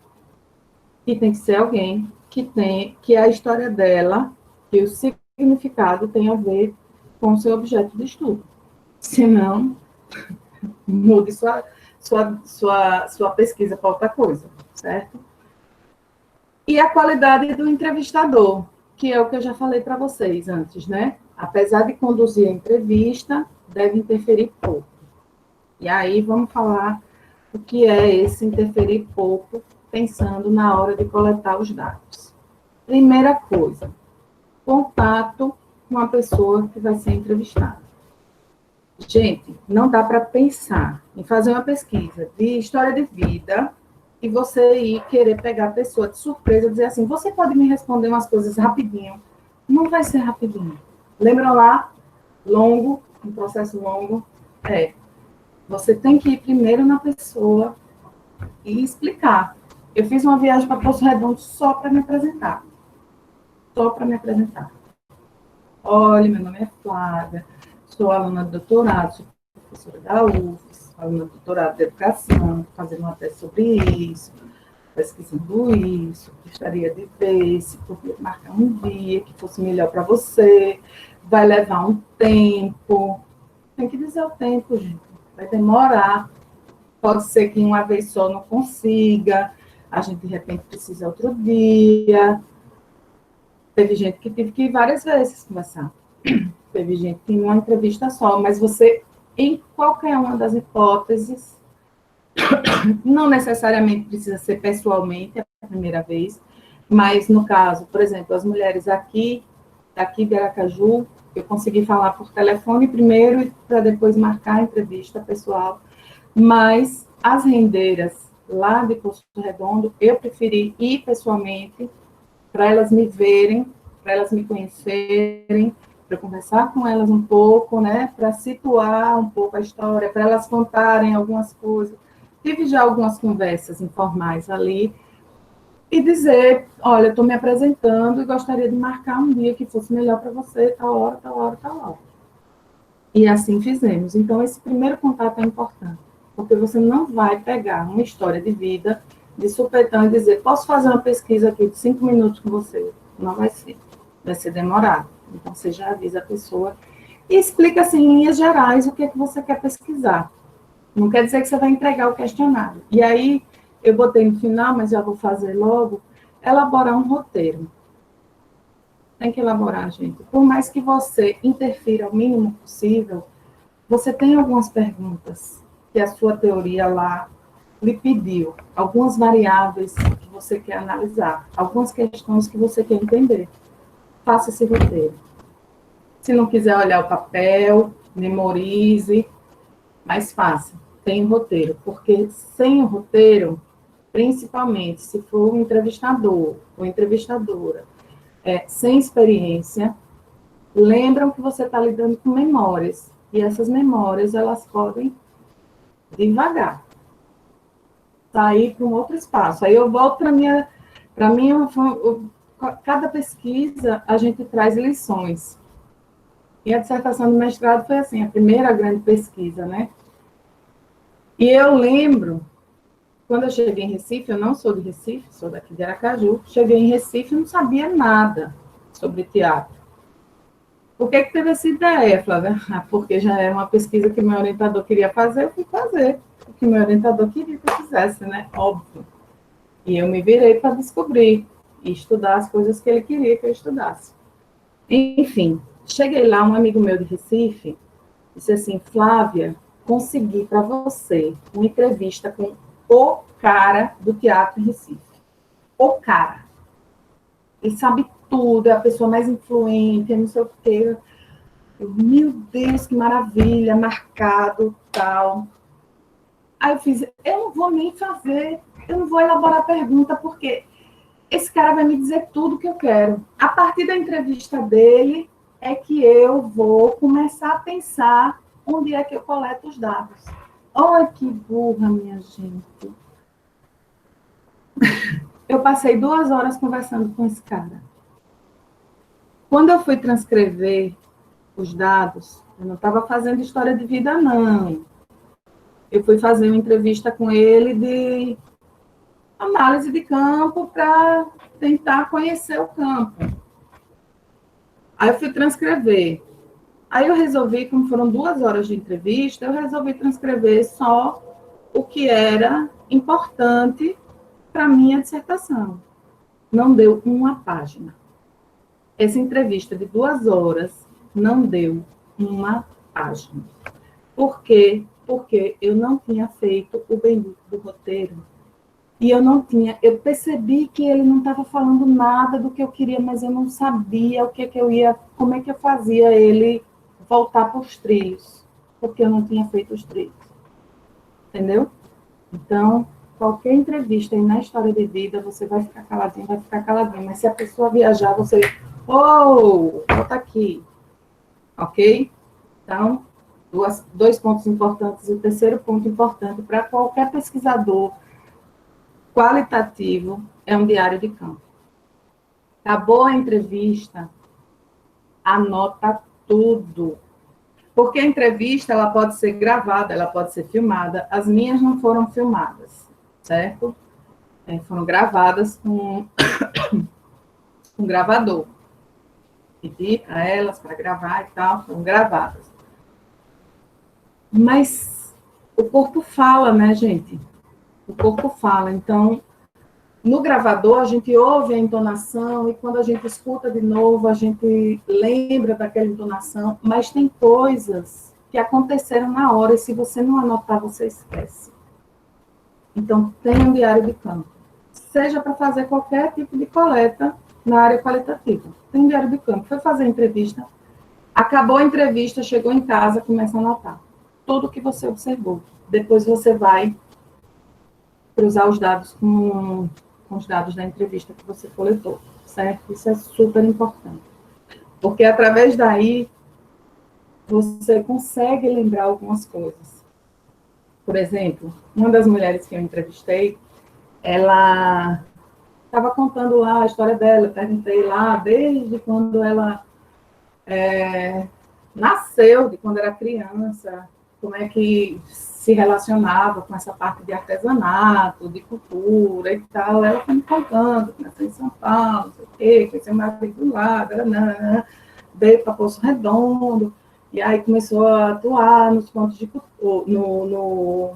S1: E tem que ser alguém que a história dela, que o significado tem a ver com o seu objeto de estudo. Senão, mude sua pesquisa para outra coisa, certo? E a qualidade do entrevistador, que é o que eu já falei para vocês antes, né? Apesar de conduzir a entrevista, deve interferir pouco. E aí vamos falar o que é esse interferir pouco, pensando na hora de coletar os dados. Primeira coisa, contato com a pessoa que vai ser entrevistada. Gente, não dá para pensar em fazer uma pesquisa de história de vida e você ir querer pegar a pessoa de surpresa, dizer assim, você pode me responder umas coisas rapidinho. Não vai ser rapidinho. Lembram lá? Longo, um processo longo. Você tem que ir primeiro na pessoa e explicar. Eu fiz uma viagem para Poço Redondo só para me apresentar. Só para me apresentar. Olha, meu nome é Flávia, sou aluna de doutorado, sou professora da UFES, aluna de doutorado de educação, fazendo uma tese sobre isso, pesquisando isso, gostaria de ver se podia marcar um dia que fosse melhor para você, vai levar um tempo, tem que dizer o tempo, gente, vai demorar, pode ser que uma vez só não consiga, a gente de repente precisa outro dia. Teve gente que teve que ir várias vezes conversar. Teve gente que em uma entrevista só, mas você, em qualquer uma das hipóteses, não necessariamente precisa ser pessoalmente a primeira vez, mas no caso, por exemplo, as mulheres aqui de Aracaju, eu consegui falar por telefone primeiro para depois marcar a entrevista pessoal, mas as rendeiras lá de Poço Redondo, eu preferi ir pessoalmente para elas me verem, para elas me conhecerem, para conversar com elas um pouco, né, para situar um pouco a história, para elas contarem algumas coisas. Tive já algumas conversas informais ali e dizer, olha, estou me apresentando e gostaria de marcar um dia que fosse melhor para você, tal hora, tal hora, tal hora. E assim fizemos. Então, esse primeiro contato é importante, porque você não vai pegar uma história de vida de supetão e dizer, posso fazer uma pesquisa aqui de 5 minutos com você? Não vai ser demorado. Então, você já avisa a pessoa e explica, assim, em linhas gerais, o que é que você quer pesquisar. Não quer dizer que você vai entregar o questionário. E aí, eu botei no final, mas já vou fazer logo, elaborar um roteiro. Tem que elaborar, gente. Por mais que você interfira o mínimo possível, você tem algumas perguntas que a sua teoria lá lhe pediu, algumas variáveis que você quer analisar, algumas questões que você quer entender. Faça esse roteiro. Se não quiser olhar o papel, memorize, mas faça. Tem roteiro, porque sem o roteiro, principalmente se for um entrevistador ou entrevistadora, sem experiência, lembram que você está lidando com memórias, e essas memórias, elas podem devagar sair para um outro espaço. Aí eu volto para minha, cada pesquisa a gente traz lições. E a dissertação do mestrado foi assim, a primeira grande pesquisa, né? E eu lembro, quando eu cheguei em Recife, eu não sou de Recife, sou daqui de Aracaju, cheguei em Recife e não sabia nada sobre teatro. Por que teve essa ideia, Flávia? Porque já era uma pesquisa que meu orientador queria fazer, eu fui fazer. O que meu orientador queria que eu fizesse, né? Óbvio. E eu me virei para descobrir e estudar as coisas que ele queria que eu estudasse. Enfim, cheguei lá, um amigo meu de Recife disse assim, Flávia, consegui para você uma entrevista com o cara do teatro em Recife. O cara. Ele sabe tudo, é a pessoa mais influente, não sei o quê. Meu Deus, que maravilha, marcado, tal. Aí eu fiz, eu não vou nem fazer, eu não vou elaborar a pergunta, porque esse cara vai me dizer tudo o que eu quero. A partir da entrevista dele, é que eu vou começar a pensar onde é que eu coleto os dados. Olha que burra, minha gente. Eu passei 2 horas conversando com esse cara. Quando eu fui transcrever os dados, eu não estava fazendo história de vida, não. Eu fui fazer uma entrevista com ele de análise de campo para tentar conhecer o campo. Aí eu fui transcrever. Aí eu resolvi, como foram 2 horas de entrevista, eu resolvi transcrever só o que era importante para a minha dissertação. Não deu uma página. Essa entrevista de 2 horas não deu uma página. Por quê? Porque eu não tinha feito o bendito do roteiro. E eu percebi que ele não estava falando nada do que eu queria, mas eu não sabia como é que eu fazia ele voltar para os trilhos, porque eu não tinha feito os trilhos. Entendeu? Então, qualquer entrevista e na história de vida, você vai ficar caladinho, mas se a pessoa viajar, você, volta aqui, ok? Então, dois pontos importantes. E o terceiro ponto importante para qualquer pesquisador qualitativo é um diário de campo. Acabou a entrevista, anota tudo. Porque a entrevista, ela pode ser gravada, ela pode ser filmada. As minhas não foram filmadas, certo? Foram gravadas com um gravador. Pedi para elas para gravar e tal, foram gravadas. Mas o corpo fala, né, gente? O corpo fala. Então, no gravador, a gente ouve a entonação e quando a gente escuta de novo, a gente lembra daquela entonação, mas tem coisas que aconteceram na hora e se você não anotar, você esquece. Então, tem um diário de campo. Seja para fazer qualquer tipo de coleta na área qualitativa. Tem um diário de campo. Foi fazer entrevista, acabou a entrevista, chegou em casa, começa a anotar tudo que você observou. Depois você vai cruzar os dados com os dados da entrevista que você coletou, certo? Isso é super importante. Porque através daí, você consegue lembrar algumas coisas. Por exemplo, uma das mulheres que eu entrevistei, ela estava contando lá a história dela, eu perguntei lá desde quando ela nasceu, de quando era criança, como é que se relacionava com essa parte de artesanato, de cultura e tal. Ela foi me contando, começou em São Paulo, não sei o quê, conheceu mais do lado, veio para Poço Redondo, e aí começou a atuar nos pontos de cultura,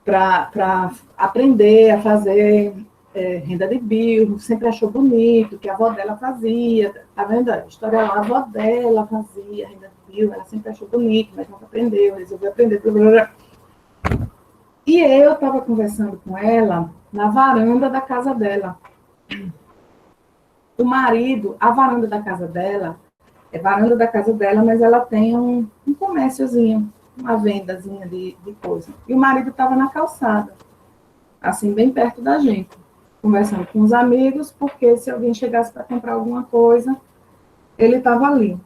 S1: para aprender a fazer renda de birro, sempre achou bonito, que a avó dela fazia, tá vendo? A história lá, a avó dela fazia renda de birro, ela sempre achou bonito, mas nunca aprendeu, resolveu aprender. E eu estava conversando com ela na varanda da casa dela. O marido, a varanda da casa dela, é varanda da casa dela, mas ela tem um comérciozinho, uma vendazinha de coisa. E o marido estava na calçada, assim, bem perto da gente, conversando com os amigos, porque se alguém chegasse para comprar alguma coisa, ele estava ali.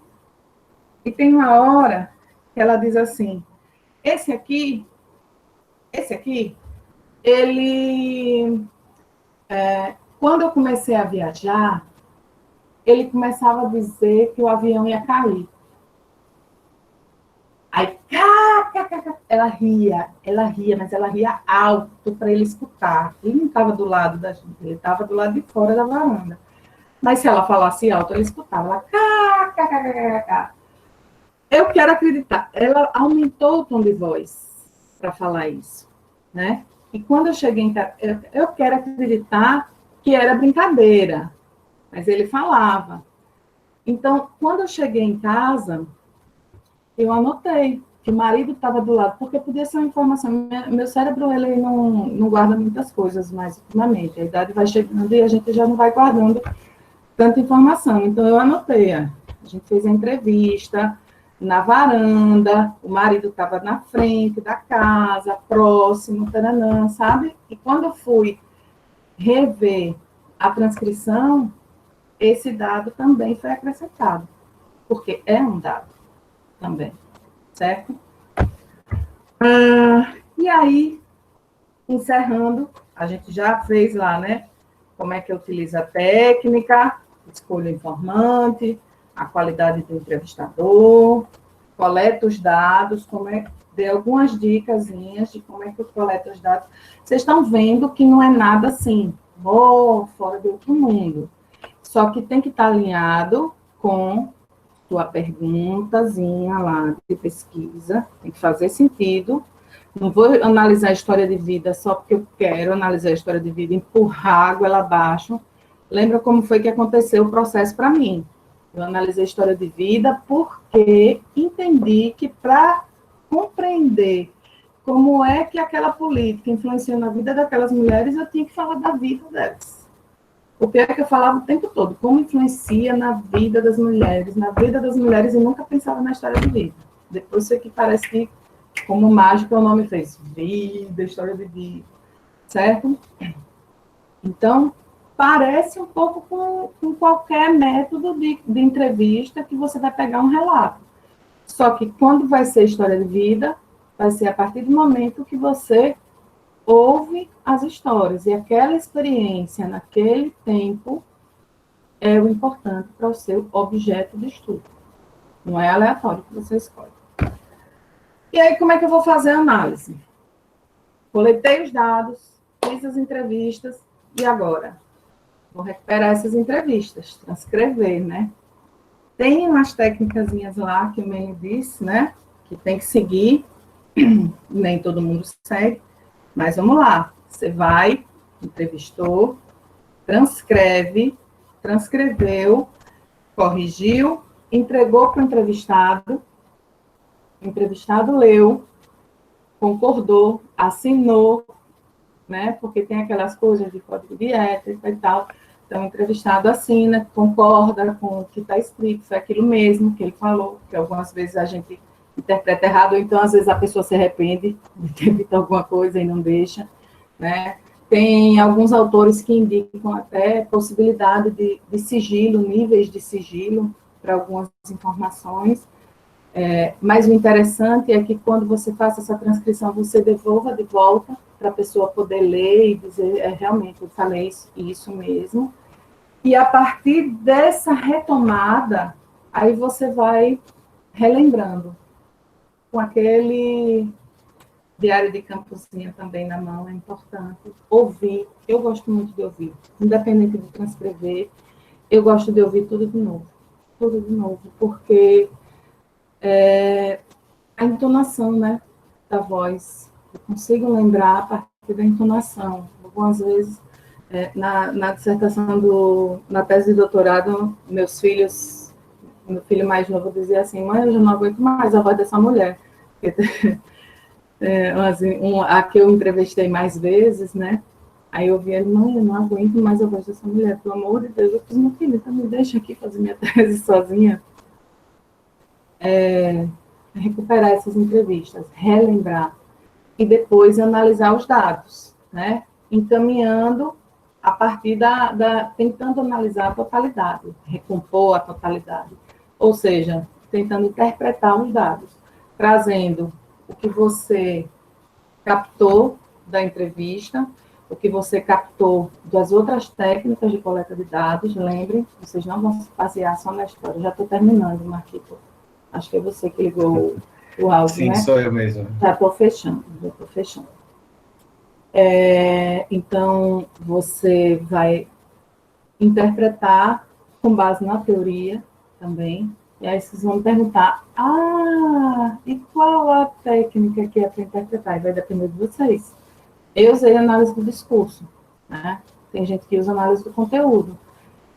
S1: E tem uma hora que ela diz assim, esse aqui, ele, quando eu comecei a viajar, ele começava a dizer que o avião ia cair. Aí, ela ria, mas ela ria alto para ele escutar. Ele não estava do lado da gente, ele estava do lado de fora da varanda. Mas se ela falasse alto, ele escutava. Ela, eu quero acreditar. Ela aumentou o tom de voz para falar isso, né? E quando eu cheguei em casa, eu quero acreditar que era brincadeira, mas ele falava. Então, quando eu cheguei em casa, eu anotei que o marido estava do lado, porque podia ser uma informação. Meu cérebro, ele não guarda muitas coisas mais ultimamente. A idade vai chegando e a gente já não vai guardando tanta informação. Então, eu anotei. A gente fez a entrevista na varanda, o marido estava na frente da casa, próximo, taranã, sabe? E quando eu fui rever a transcrição, esse dado também foi acrescentado, porque é um dado também, certo? E aí, encerrando, a gente já fez lá, né? Como é que utiliza a técnica, escolha o informante, a qualidade do entrevistador, coleta os dados, dei algumas dicasinhas de como é que eu coleto os dados. Vocês estão vendo que não é nada assim, fora do outro mundo. Só que tem que estar alinhado com sua perguntazinha lá de pesquisa, tem que fazer sentido. Não vou analisar a história de vida só porque eu quero analisar a história de vida, empurrar água lá abaixo. Lembra como foi que aconteceu o processo para mim? Eu analisei a história de vida porque entendi que para compreender como é que aquela política influenciou na vida daquelas mulheres, eu tinha que falar da vida delas. O que é que eu falava o tempo todo? Como influencia na vida das mulheres, e nunca pensava na história de vida. Depois foi que parece que, como mágico, o nome fez vida, história de vida. certo? Então, parece um pouco com qualquer método de entrevista que você vai pegar um relato. Só que quando vai ser história de vida, vai ser a partir do momento que você ouve as histórias. E aquela experiência, naquele tempo, é o importante para o seu objeto de estudo. Não é aleatório que você escolhe. E aí, como é que eu vou fazer a análise? Coletei os dados, fiz as entrevistas, e agora? Vou recuperar essas entrevistas, transcrever, né? Tem umas técnicazinhas lá que o Mene disse, né? Que tem que seguir, nem todo mundo segue, mas vamos lá. Você vai, entrevistou, transcreve, transcreveu, corrigiu, entregou para o entrevistado leu, concordou, assinou, né? Porque tem aquelas coisas de código de ética e tal. Então, o entrevistado assina, concorda com o que está escrito, foi aquilo mesmo que ele falou, que algumas vezes a gente interpreta errado, ou então, às vezes, a pessoa se arrepende de ter dito alguma coisa e não deixa, né? Tem alguns autores que indicam até possibilidade de sigilo, níveis de sigilo para algumas informações, mas o interessante é que quando você faça essa transcrição, você devolva de volta para a pessoa poder ler e dizer, realmente, eu falei isso mesmo. E a partir dessa retomada, aí você vai relembrando. Com aquele diário de campozinha também na mão, é importante. Ouvir, eu gosto muito de ouvir. Independente de transcrever, eu gosto de ouvir tudo de novo, porque a entonação, né, da voz, eu consigo lembrar a partir da entonação. Algumas vezes, na dissertação na tese de doutorado, meu filho mais novo dizia assim, mãe, eu já não aguento mais a voz dessa mulher. A que eu entrevistei mais vezes, né? Aí eu vi ele, mãe, eu não aguento mais a voz dessa mulher, pelo amor de Deus. Eu fiz, meu filho, então me deixa aqui fazer minha tese sozinha. Recuperar essas entrevistas, relembrar, e depois analisar os dados, né? Encaminhando a partir tentando analisar a totalidade, recompor a totalidade, ou seja, tentando interpretar os dados, trazendo o que você captou da entrevista, o que você captou das outras técnicas de coleta de dados. Lembrem, vocês não vão se basear só na história. Já estou terminando, Marquito. Acho que é você que ligou o áudio,
S4: sim, né? Sim, sou eu mesmo.
S1: Já estou fechando. Então, você vai interpretar com base na teoria também. E aí vocês vão perguntar, e qual a técnica que é para interpretar? E vai depender de vocês. Eu usei análise do discurso, né? Tem gente que usa análise do conteúdo.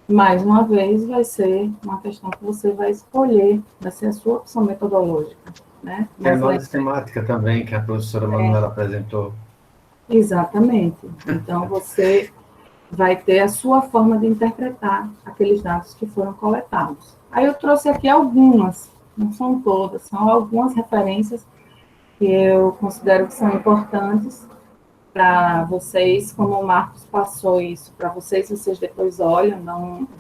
S1: Mais uma vez, vai ser uma questão que você vai escolher, vai ser a sua opção metodológica, né?
S4: Tem análise temática também, que a professora Manuela apresentou.
S1: Exatamente. Então, você vai ter a sua forma de interpretar aqueles dados que foram coletados. Aí eu trouxe aqui algumas, não são todas, são algumas referências que eu considero que são importantes para vocês, como o Marcos passou isso para vocês depois olham,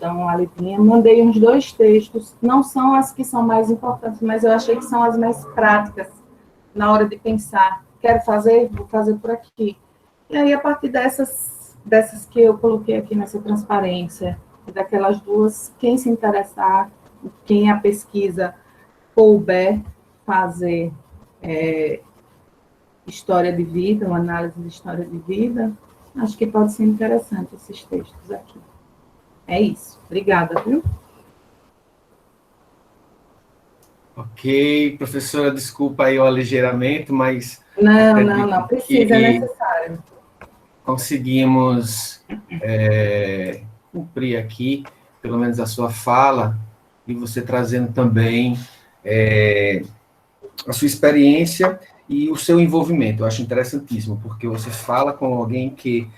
S1: dão uma lidinha. Mandei uns 2 textos, não são as que são mais importantes, mas eu achei que são as mais práticas na hora de pensar. Quero fazer? Vou fazer por aqui. E aí, a partir dessas que eu coloquei aqui nessa transparência, daquelas 2, quem se interessar, quem a pesquisa couber fazer história de vida, uma análise de história de vida, acho que pode ser interessante esses textos aqui. É isso. Obrigada, viu?
S4: Ok, professora, desculpa aí o aligeiramento, mas...
S1: Não precisa, é necessário.
S4: Conseguimos cumprir aqui, pelo menos a sua fala, e você trazendo também a sua experiência e o seu envolvimento. Eu acho interessantíssimo, porque você fala com alguém que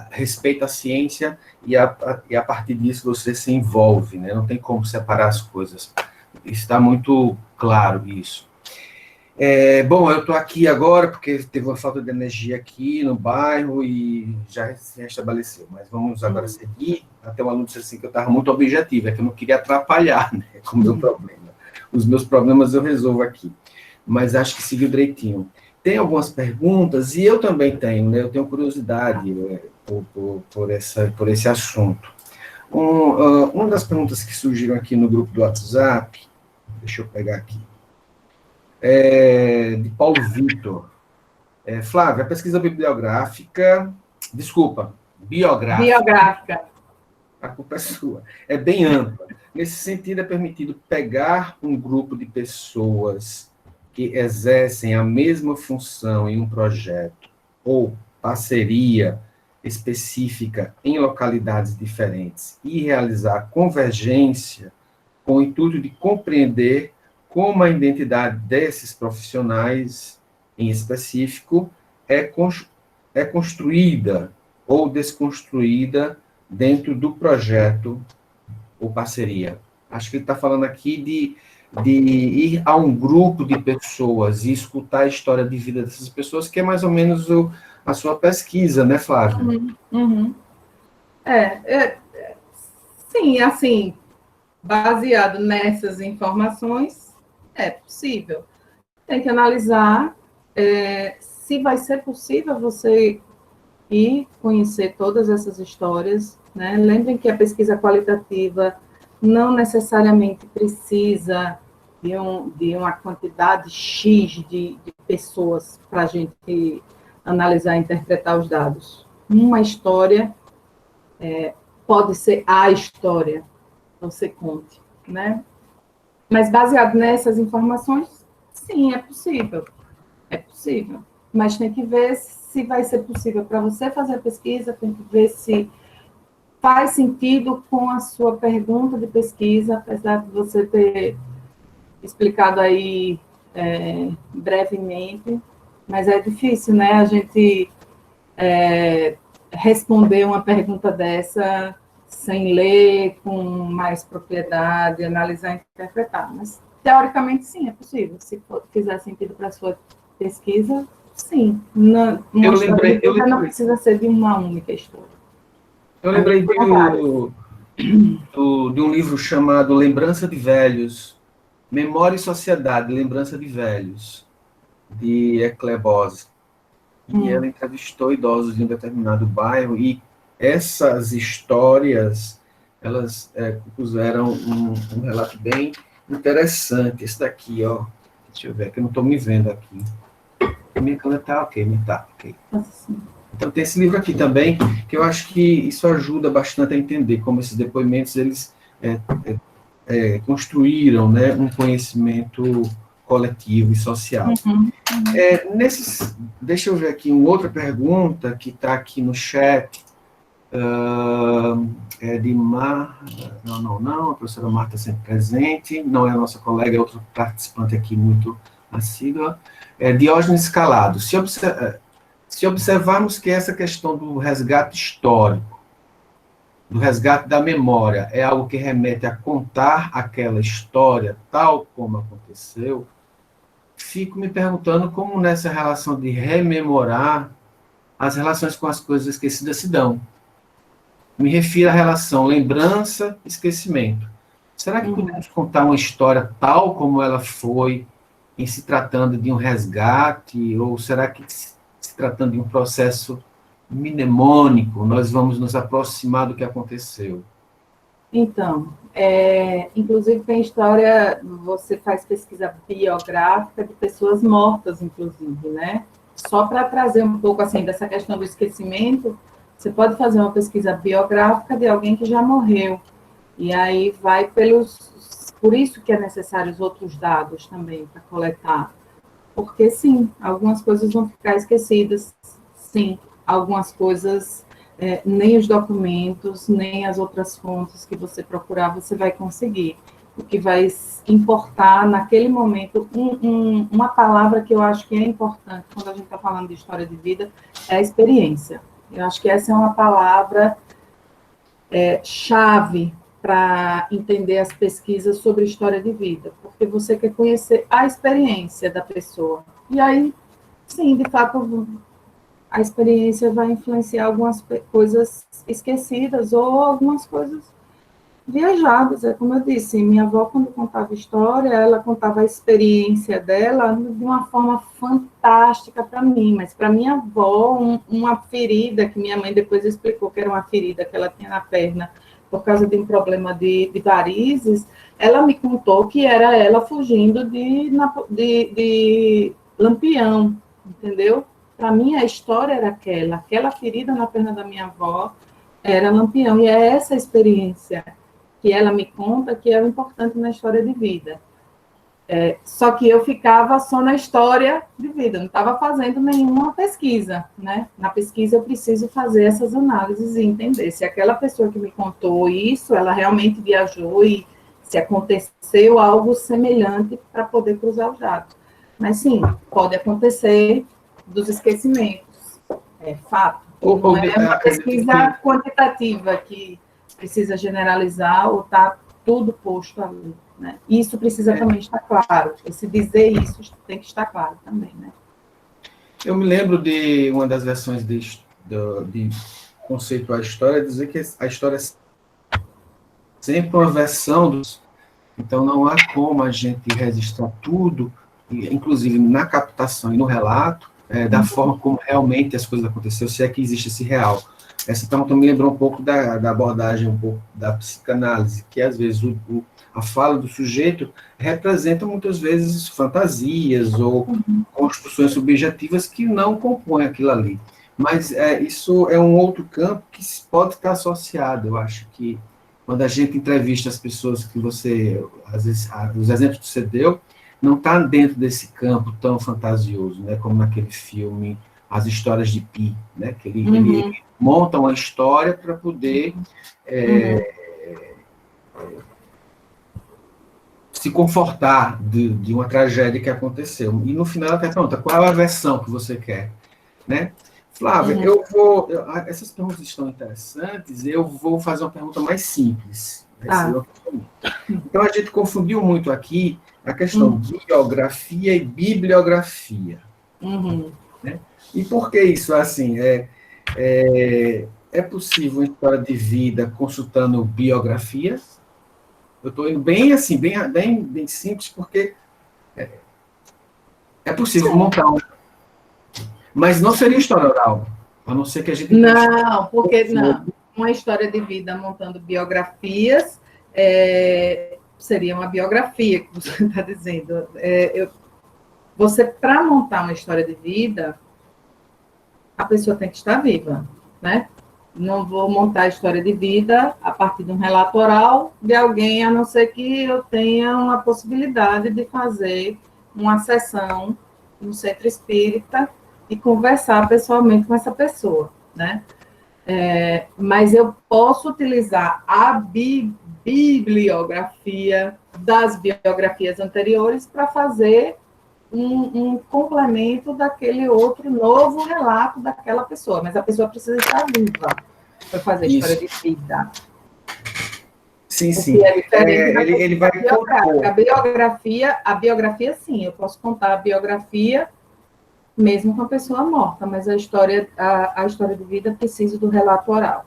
S4: respeita a ciência e a partir disso você se envolve, né? Não tem como separar as coisas. Está muito claro isso. Bom, eu estou aqui agora porque teve uma falta de energia aqui no bairro e já se restabeleceu, mas vamos agora seguir. Até o aluno disse assim que eu estava muito objetivo, é que eu não queria atrapalhar, né, com o meu problema. Os meus problemas eu resolvo aqui, mas acho que seguiu direitinho. Tem algumas perguntas, e eu também tenho, né, eu tenho curiosidade por esse assunto. Uma das perguntas que surgiram aqui no grupo do WhatsApp, deixa eu pegar aqui, de Paulo Vitor. Flávia, a pesquisa biográfica, a culpa é sua, é bem ampla. Nesse sentido, é permitido pegar um grupo de pessoas que exercem a mesma função em um projeto ou parceria específica em localidades diferentes e realizar convergência com o intuito de compreender como a identidade desses profissionais, em específico, é construída ou desconstruída dentro do projeto ou parceria. Acho que ele está falando aqui de ir a um grupo de pessoas e escutar a história de vida dessas pessoas, que é mais ou menos a sua pesquisa, né, Flávia?
S1: Uhum. Sim, assim, baseado nessas informações, é possível. Tem que analisar se vai ser possível você ir conhecer todas essas histórias, né? Lembrem que a pesquisa qualitativa não necessariamente precisa de uma quantidade X de pessoas para a gente analisar e interpretar os dados. Uma história pode ser a história que você conte, né? Mas baseado nessas informações, sim, é possível. É possível. Mas tem que ver se vai ser possível para você fazer a pesquisa, tem que ver se faz sentido com a sua pergunta de pesquisa, apesar de você ter explicado aí brevemente, mas é difícil, né, a gente responder uma pergunta dessa sem ler, com mais propriedade, analisar e interpretar. Mas, teoricamente, sim, é possível. Se fizer sentido para a sua pesquisa, sim. Não precisa ser de uma única história.
S4: Eu lembrei de um livro chamado Lembrança de Velhos, Memória e Sociedade, Lembrança de Velhos, de Eclebose. E ela entrevistou idosos de um determinado bairro, e essas histórias, elas puseram um relato bem interessante. Esse daqui, ó, deixa eu ver, que eu não estou me vendo aqui. Minha câmera está ok, ok. Então tem esse livro aqui também, que eu acho que isso ajuda bastante a entender como esses depoimentos, eles construíram, né, um conhecimento coletivo e social. Deixa eu ver aqui uma outra pergunta que está aqui no chat, de a professora Marta sempre presente, não é a nossa colega, é outro participante aqui muito assídua, Diógenes Calado. Se observarmos que essa questão do resgate histórico, do resgate da memória, é algo que remete a contar aquela história tal como aconteceu, fico me perguntando como nessa relação de rememorar, as relações com as coisas esquecidas se dão. Me refiro à relação lembrança, esquecimento. Será que podemos contar uma história tal como ela foi, em se tratando de um resgate, ou será que se tratando de um processo mnemônico, nós vamos nos aproximar do que aconteceu?
S1: Então, inclusive tem história, você faz pesquisa biográfica de pessoas mortas, inclusive, né? Só para trazer um pouco, assim, dessa questão do esquecimento, você pode fazer uma pesquisa biográfica de alguém que já morreu, e aí vai por isso que é necessário os outros dados também para coletar, porque sim, algumas coisas vão ficar esquecidas, sim, algumas coisas, nem os documentos, nem as outras fontes que você procurar, você vai conseguir. O que vai importar naquele momento, uma palavra que eu acho que é importante quando a gente está falando de história de vida, é a experiência. Eu acho que essa é uma palavra chave para entender as pesquisas sobre história de vida, porque você quer conhecer a experiência da pessoa. E aí, sim, de fato, a experiência vai influenciar algumas coisas esquecidas ou algumas coisas viajadas. É como eu disse, minha avó, quando contava história, ela contava a experiência dela de uma forma fantástica para mim, mas para minha avó, uma ferida que minha mãe depois explicou que era uma ferida que ela tinha na perna por causa de um problema de varizes, ela me contou que era ela fugindo de Lampião, entendeu? Para mim, a história era aquela ferida na perna da minha avó era Lampião, e é essa experiência que ela me conta que é o importante na história de vida. Só que eu ficava só na história de vida, não estava fazendo nenhuma pesquisa, né? Na pesquisa eu preciso fazer essas análises e entender se aquela pessoa que me contou isso, ela realmente viajou e se aconteceu algo semelhante para poder cruzar os dados. Mas sim, pode acontecer dos esquecimentos, é fato. Não é uma pesquisa quantitativa que precisa generalizar ou está tudo posto ali, né? Isso precisa também estar claro. Esse dizer isso tem que estar claro também, né?
S4: Eu me lembro de uma das versões de conceito à história, dizer que a história é sempre uma versão dos... Então, não há como a gente registrar tudo, inclusive na captação e no relato, da forma como realmente as coisas aconteceram, se é que existe esse real. Essa pergunta me lembrou um pouco da abordagem, um pouco da psicanálise, que às vezes a fala do sujeito representa muitas vezes fantasias ou construções subjetivas que não compõem aquilo ali. Mas isso é um outro campo que pode estar associado. Eu acho que quando a gente entrevista as pessoas que você, às vezes, os exemplos que você deu, não está dentro desse campo tão fantasioso, né, como naquele filme As Histórias de Pi, né, que ele monta uma história para poder se confortar de uma tragédia que aconteceu. E no final ela pergunta, qual é a versão que você quer? Né? Flávia, essas perguntas estão interessantes, eu vou fazer uma pergunta mais simples. Então, a gente confundiu muito aqui a questão de biografia e bibliografia. Né? E por que isso? Assim, é possível uma história de vida consultando biografias? Eu estou indo bem assim, bem simples, porque é possível montar um... Mas não seria história oral, a não ser que a gente...
S1: Não, porque não. Uma história de vida montando biografias seria uma biografia, que você está dizendo. Você, para montar uma história de vida, a pessoa tem que estar viva, né? Não vou montar a história de vida a partir de um relato oral de alguém, a não ser que eu tenha uma possibilidade de fazer uma sessão no centro espírita e conversar pessoalmente com essa pessoa, né? Mas eu posso utilizar a bibliografia das biografias anteriores para fazer um complemento daquele outro novo relato daquela pessoa, mas a pessoa precisa estar viva para fazer história de vida.
S4: Sim, sim.
S1: É diferente
S4: ele vai
S1: biográfica. A biografia, sim, eu posso contar a biografia mesmo com a pessoa morta, mas a história de vida precisa do relato oral.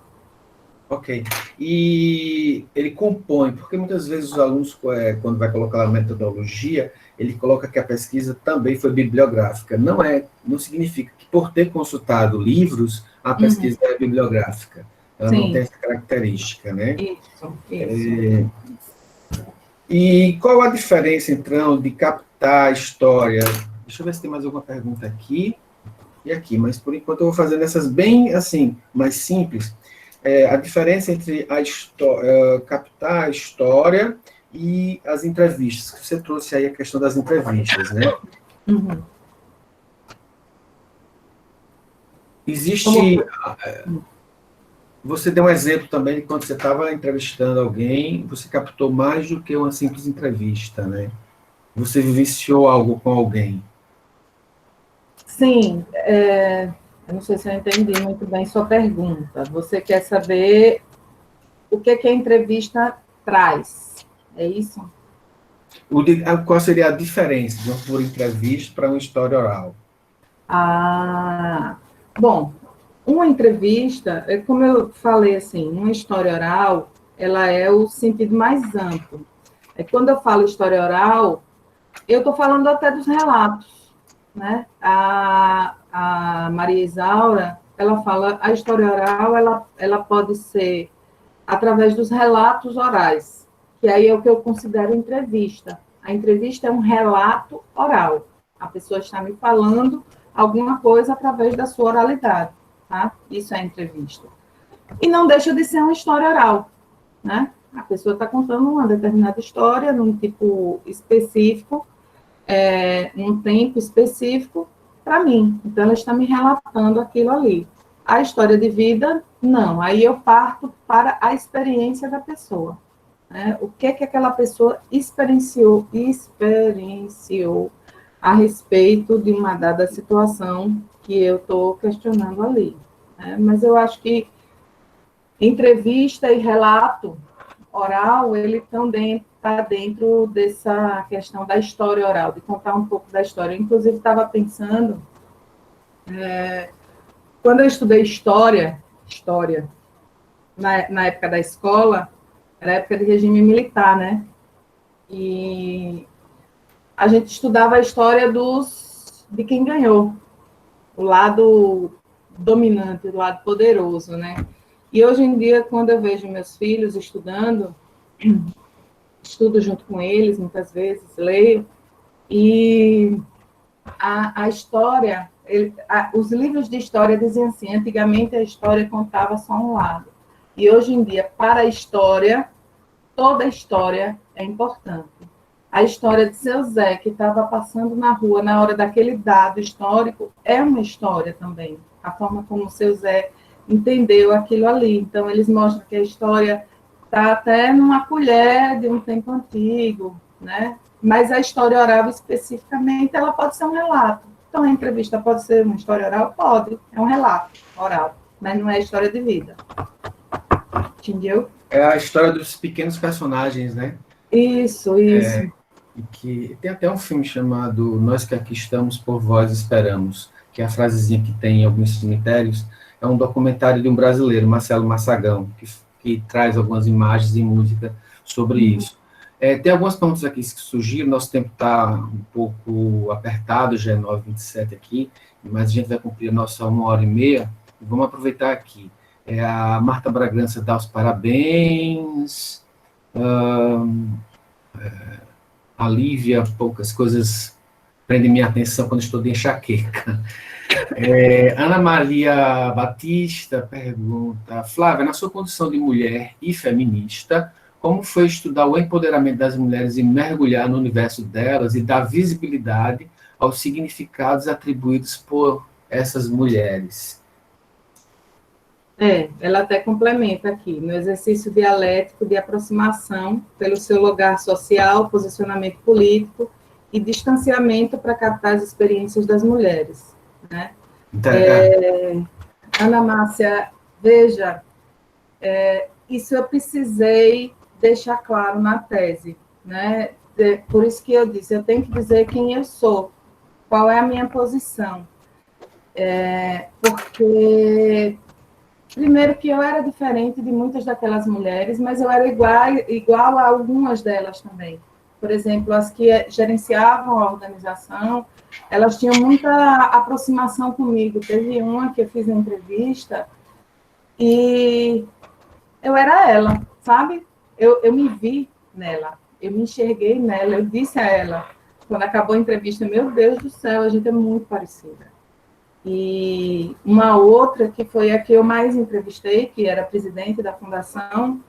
S4: Ok. E ele compõe, porque muitas vezes os alunos, quando vai colocar a metodologia, ele coloca que a pesquisa também foi bibliográfica. Não significa que por ter consultado livros, a pesquisa é bibliográfica. Ela não tem essa característica, né?
S1: Isso.
S4: E qual a diferença, então, de captar a história? Deixa eu ver se tem mais alguma pergunta aqui e aqui, mas por enquanto eu vou fazendo essas bem, assim, mais simples. A diferença entre captar a história e as entrevistas, que você trouxe aí a questão das entrevistas, né? Existe... Você deu um exemplo também de quando você estava entrevistando alguém, você captou mais do que uma simples entrevista, né? Você vivenciou algo com alguém.
S1: Sim, eu não sei se eu entendi muito bem sua pergunta. Você quer saber o que é entrevista traz. É isso?
S4: Qual seria a diferença de uma pura entrevista para uma história oral?
S1: Bom, uma entrevista, como eu falei assim, uma história oral, ela é o sentido mais amplo. Quando eu falo história oral, eu estou falando até dos relatos, né? A Maria Isaura, ela fala, a história oral, ela pode ser através dos relatos orais, que aí é o que eu considero entrevista. A entrevista é um relato oral. A pessoa está me falando alguma coisa através da sua oralidade, tá? Isso é entrevista. E não deixa de ser uma história oral, né? A pessoa está contando uma determinada história num tipo específico, num tempo específico para mim. Então, ela está me relatando aquilo ali. A história de vida, não. Aí eu parto para a experiência da pessoa. Né? O que aquela pessoa experienciou a respeito de uma dada situação que eu estou questionando ali. Né? Mas eu acho que entrevista e relato oral, ele também está dentro dessa questão da história oral, de contar um pouco da história. Eu, inclusive, estava pensando, quando eu estudei história na época da escola, era época de regime militar, né? E a gente estudava a história de quem ganhou, o lado dominante, o lado poderoso, né? E hoje em dia, quando eu vejo meus filhos estudando, estudo junto com eles, muitas vezes, leio, e a história, os livros de história diziam assim, antigamente a história contava só um lado. E hoje em dia, para a história, toda a história é importante. A história de seu Zé, que estava passando na rua na hora daquele dado histórico, é uma história também. A forma como o seu Zé entendeu aquilo ali. Então, eles mostram que a história está até numa colher de um tempo antigo, né? Mas a história oral, especificamente, ela pode ser um relato. Então, a entrevista pode ser uma história oral? Pode. É um relato oral, mas não é história de vida. Entendeu?
S4: É a história dos pequenos personagens, né?
S1: Isso.
S4: E que tem até um filme chamado Nós que Aqui Estamos, por Vós Esperamos, que é a frasezinha que tem em alguns cemitérios. É um documentário de um brasileiro, Marcelo Massagão, que traz algumas imagens e música sobre isso. Tem algumas perguntas aqui que surgiram, nosso tempo está um pouco apertado, já é 9h27 aqui, mas a gente vai cumprir a nossa 1h30, e vamos aproveitar aqui. A Marta Bragança dá os parabéns, a Lívia, poucas coisas prendem minha atenção quando estou de enxaqueca. Ana Maria Batista pergunta, Flávia, na sua condição de mulher e feminista, como foi estudar o empoderamento das mulheres e mergulhar no universo delas e dar visibilidade aos significados atribuídos por essas mulheres?
S1: Ela até complementa aqui, no exercício dialético de aproximação pelo seu lugar social, posicionamento político e distanciamento para captar as experiências das mulheres. Né? Ana Márcia, veja, isso eu precisei deixar claro na tese, né? Por isso que eu disse, eu tenho que dizer quem eu sou, qual é a minha posição, porque primeiro que eu era diferente de muitas daquelas mulheres, mas eu era igual a algumas delas também. Por exemplo, as que gerenciavam a organização, elas tinham muita aproximação comigo. Teve uma que eu fiz uma entrevista e eu era ela, sabe? Eu me vi nela, eu me enxerguei nela, eu disse a ela, quando acabou a entrevista, meu Deus do céu, a gente é muito parecida. E uma outra, que foi a que eu mais entrevistei, que era presidente da fundação,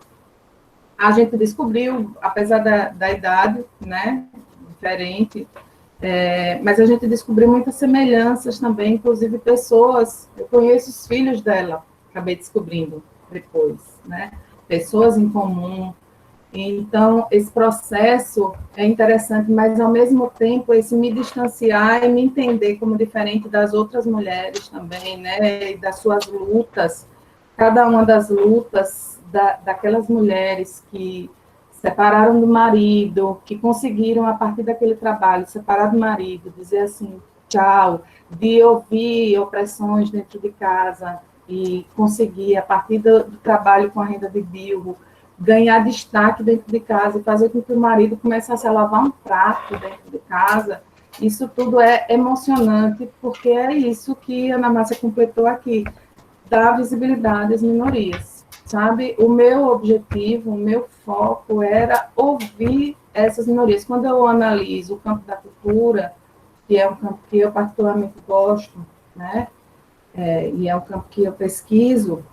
S1: a gente descobriu, apesar da idade, né, diferente, mas a gente descobriu muitas semelhanças também, inclusive pessoas, eu conheço os filhos dela, acabei descobrindo depois, né, pessoas em comum. Então, esse processo é interessante, mas, ao mesmo tempo, esse me distanciar e me entender como diferente das outras mulheres também, né, e das suas lutas, cada uma das lutas daquelas mulheres que separaram do marido, que conseguiram, a partir daquele trabalho, separar do marido, dizer assim, tchau, de ouvir opressões dentro de casa e conseguir, a partir do trabalho com a renda de bilro, ganhar destaque dentro de casa e fazer com que o marido começasse a lavar um prato dentro de casa. Isso tudo é emocionante, porque é isso que a Ana Márcia completou aqui, dar visibilidade às minorias, sabe? O meu objetivo, o meu foco era ouvir essas minorias. Quando eu analiso o campo da cultura, que é um campo que eu particularmente gosto, né? E é um campo que eu pesquiso,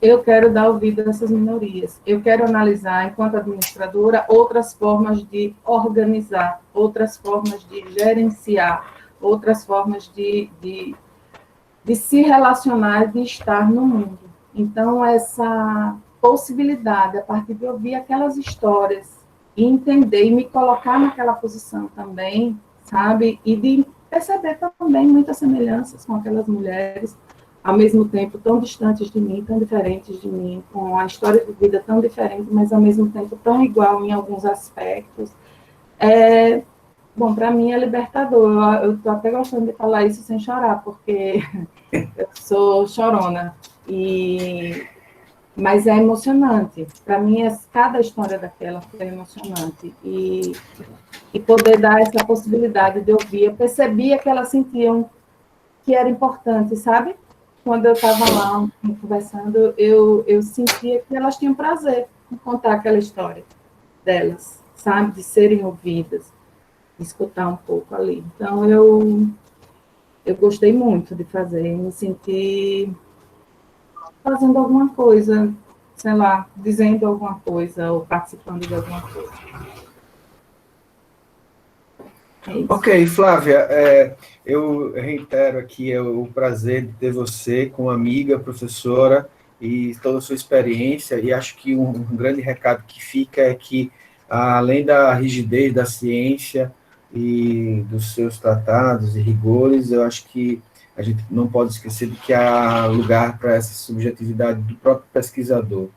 S1: eu quero dar ouvido a essas minorias. Eu quero analisar, enquanto administradora, outras formas de organizar, outras formas de gerenciar, outras formas de se relacionar, de estar no mundo. Então, essa possibilidade, a partir de ouvir aquelas histórias, e entender, e me colocar naquela posição também, sabe? E de perceber também muitas semelhanças com aquelas mulheres, ao mesmo tempo tão distantes de mim, tão diferentes de mim, com a história de vida tão diferente, mas ao mesmo tempo tão igual em alguns aspectos. Bom, para mim é libertador. Eu estou até gostando de falar isso sem chorar, porque eu sou chorona. Mas é emocionante. Para mim, cada história daquela foi emocionante. E poder dar essa possibilidade de ouvir. Eu percebia que elas sentiam que era importante, sabe? Quando eu estava lá conversando, eu sentia que elas tinham prazer em contar aquela história delas, sabe? De serem ouvidas, de escutar um pouco ali. Então, eu gostei muito de fazer, me senti fazendo alguma coisa, sei lá, dizendo alguma coisa ou participando de alguma coisa.
S4: Ok, Flávia, eu reitero aqui o prazer de ter você como amiga, professora, e toda a sua experiência, e acho que um grande recado que fica é que, além da rigidez da ciência e dos seus tratados e rigores, eu acho que a gente não pode esquecer de que há lugar para essa subjetividade do próprio pesquisador.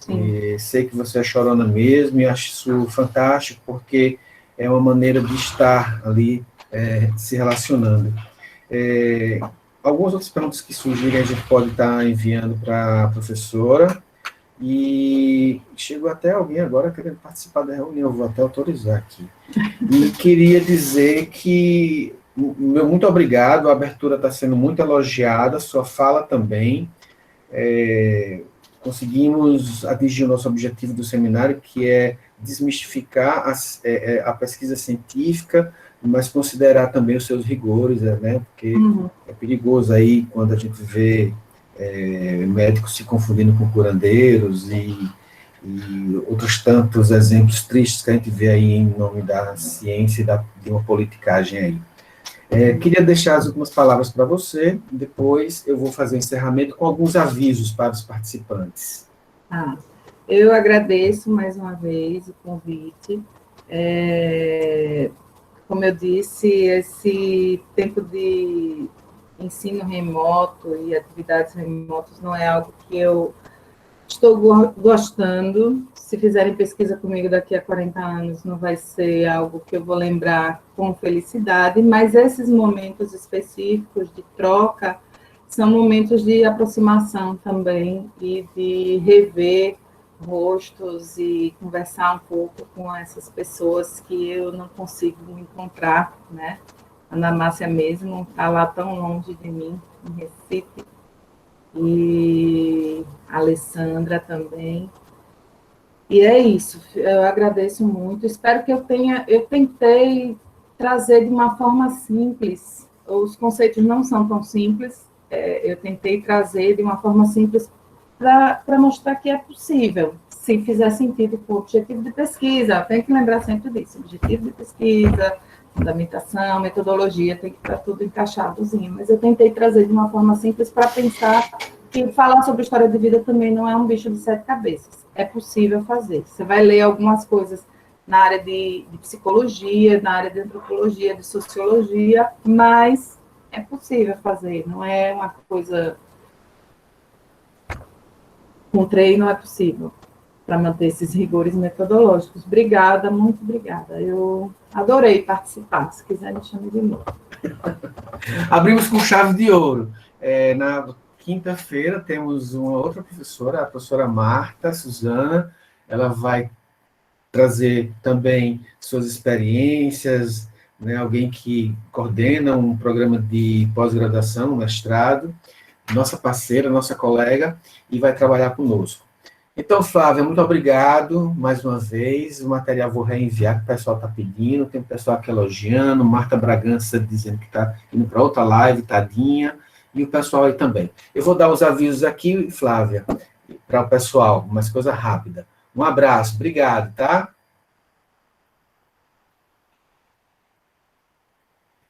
S4: E sei que você é chorona mesmo, e acho isso fantástico, porque é uma maneira de estar ali se relacionando. Algumas outras perguntas que surgirem a gente pode estar enviando para a professora, e chegou até alguém agora querendo participar da reunião, eu vou até autorizar aqui. E queria dizer que, muito obrigado, a abertura está sendo muito elogiada, sua fala também. Conseguimos atingir o nosso objetivo do seminário, que é desmistificar a pesquisa científica, mas considerar também os seus rigores, né? Porque é perigoso aí quando a gente vê médicos se confundindo com curandeiros e outros tantos exemplos tristes que a gente vê aí em nome da ciência e de uma politicagem aí. Queria deixar as últimas palavras para você, depois eu vou fazer o encerramento com alguns avisos para os participantes.
S1: Eu agradeço mais uma vez o convite. Como eu disse, esse tempo de ensino remoto e atividades remotas não é algo que eu estou gostando. Se fizerem pesquisa comigo daqui a 40 anos, não vai ser algo que eu vou lembrar com felicidade, mas esses momentos específicos de troca são momentos de aproximação também e de rever rostos e conversar um pouco com essas pessoas que eu não consigo encontrar, né? A Ana Márcia mesmo está lá tão longe de mim, em Recife, e a Alessandra também. E é isso, eu agradeço muito, espero que eu tentei trazer de uma forma simples, os conceitos não são tão simples, eu tentei trazer de uma forma simples para mostrar que é possível, se fizer sentido com o objetivo de pesquisa, tem que lembrar sempre disso, objetivo de pesquisa, fundamentação, metodologia, tem que estar tudo encaixadozinho, mas eu tentei trazer de uma forma simples para pensar que falar sobre história de vida também não é um bicho de 7 cabeças, é possível fazer. Você vai ler algumas coisas na área de psicologia, na área de antropologia, de sociologia, mas é possível fazer, não é uma coisa com treino, é possível. para manter esses rigores metodológicos. Obrigada, muito obrigada. Eu adorei participar. Se quiser, me chame de novo.
S4: Abrimos com chave de ouro. Na quinta-feira, temos uma outra professora, a professora Marta Suzana. Ela vai trazer também suas experiências, né, alguém que coordena um programa de pós-graduação, mestrado, nossa parceira, nossa colega, e vai trabalhar conosco. Então, Flávia, muito obrigado mais uma vez. O material vou reenviar, que o pessoal está pedindo. Tem o pessoal aqui elogiando, Marta Bragança dizendo que está indo para outra live, tadinha, e o pessoal aí também. Eu vou dar os avisos aqui, Flávia, para o pessoal, umas coisas rápidas. Um abraço, obrigado, tá?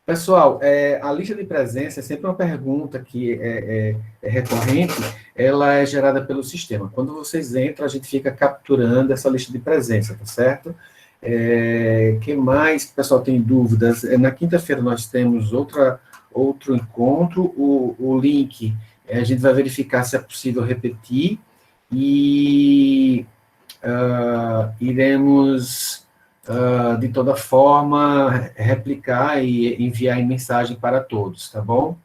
S4: Pessoal, a lista de presença é sempre uma pergunta que é recorrente, ela é gerada pelo sistema. Quando vocês entram, a gente fica capturando essa lista de presença, tá certo? Que mais, pessoal, tem dúvidas? Na quinta-feira nós temos outro encontro, o link, a gente vai verificar se é possível repetir e iremos de toda forma, replicar e enviar em mensagem para todos, tá bom?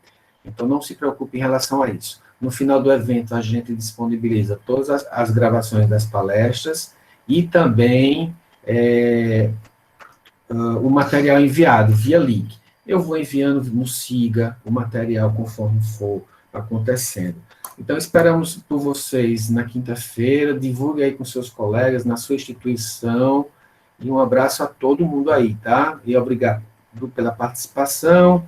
S4: Então, não se preocupe em relação a isso. No final do evento, a gente disponibiliza todas as gravações das palestras e também o material enviado via link. Eu vou enviando no Siga o material conforme for acontecendo. Então, esperamos por vocês na quinta-feira. Divulgue aí com seus colegas, na sua instituição. E um abraço a todo mundo aí, tá? E obrigado pela participação,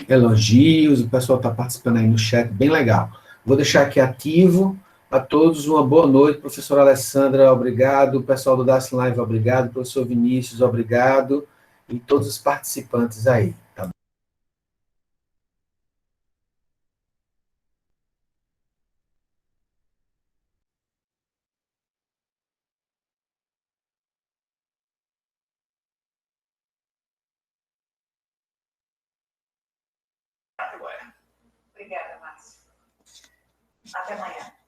S4: elogios, o pessoal está participando aí no chat, bem legal. Vou deixar aqui ativo. A todos uma boa noite. Professora Alessandra, obrigado. Pessoal do Das Live, obrigado. Professor Vinícius, obrigado. E todos os participantes aí, tá bom?
S5: Obrigada, Márcio. Até amanhã.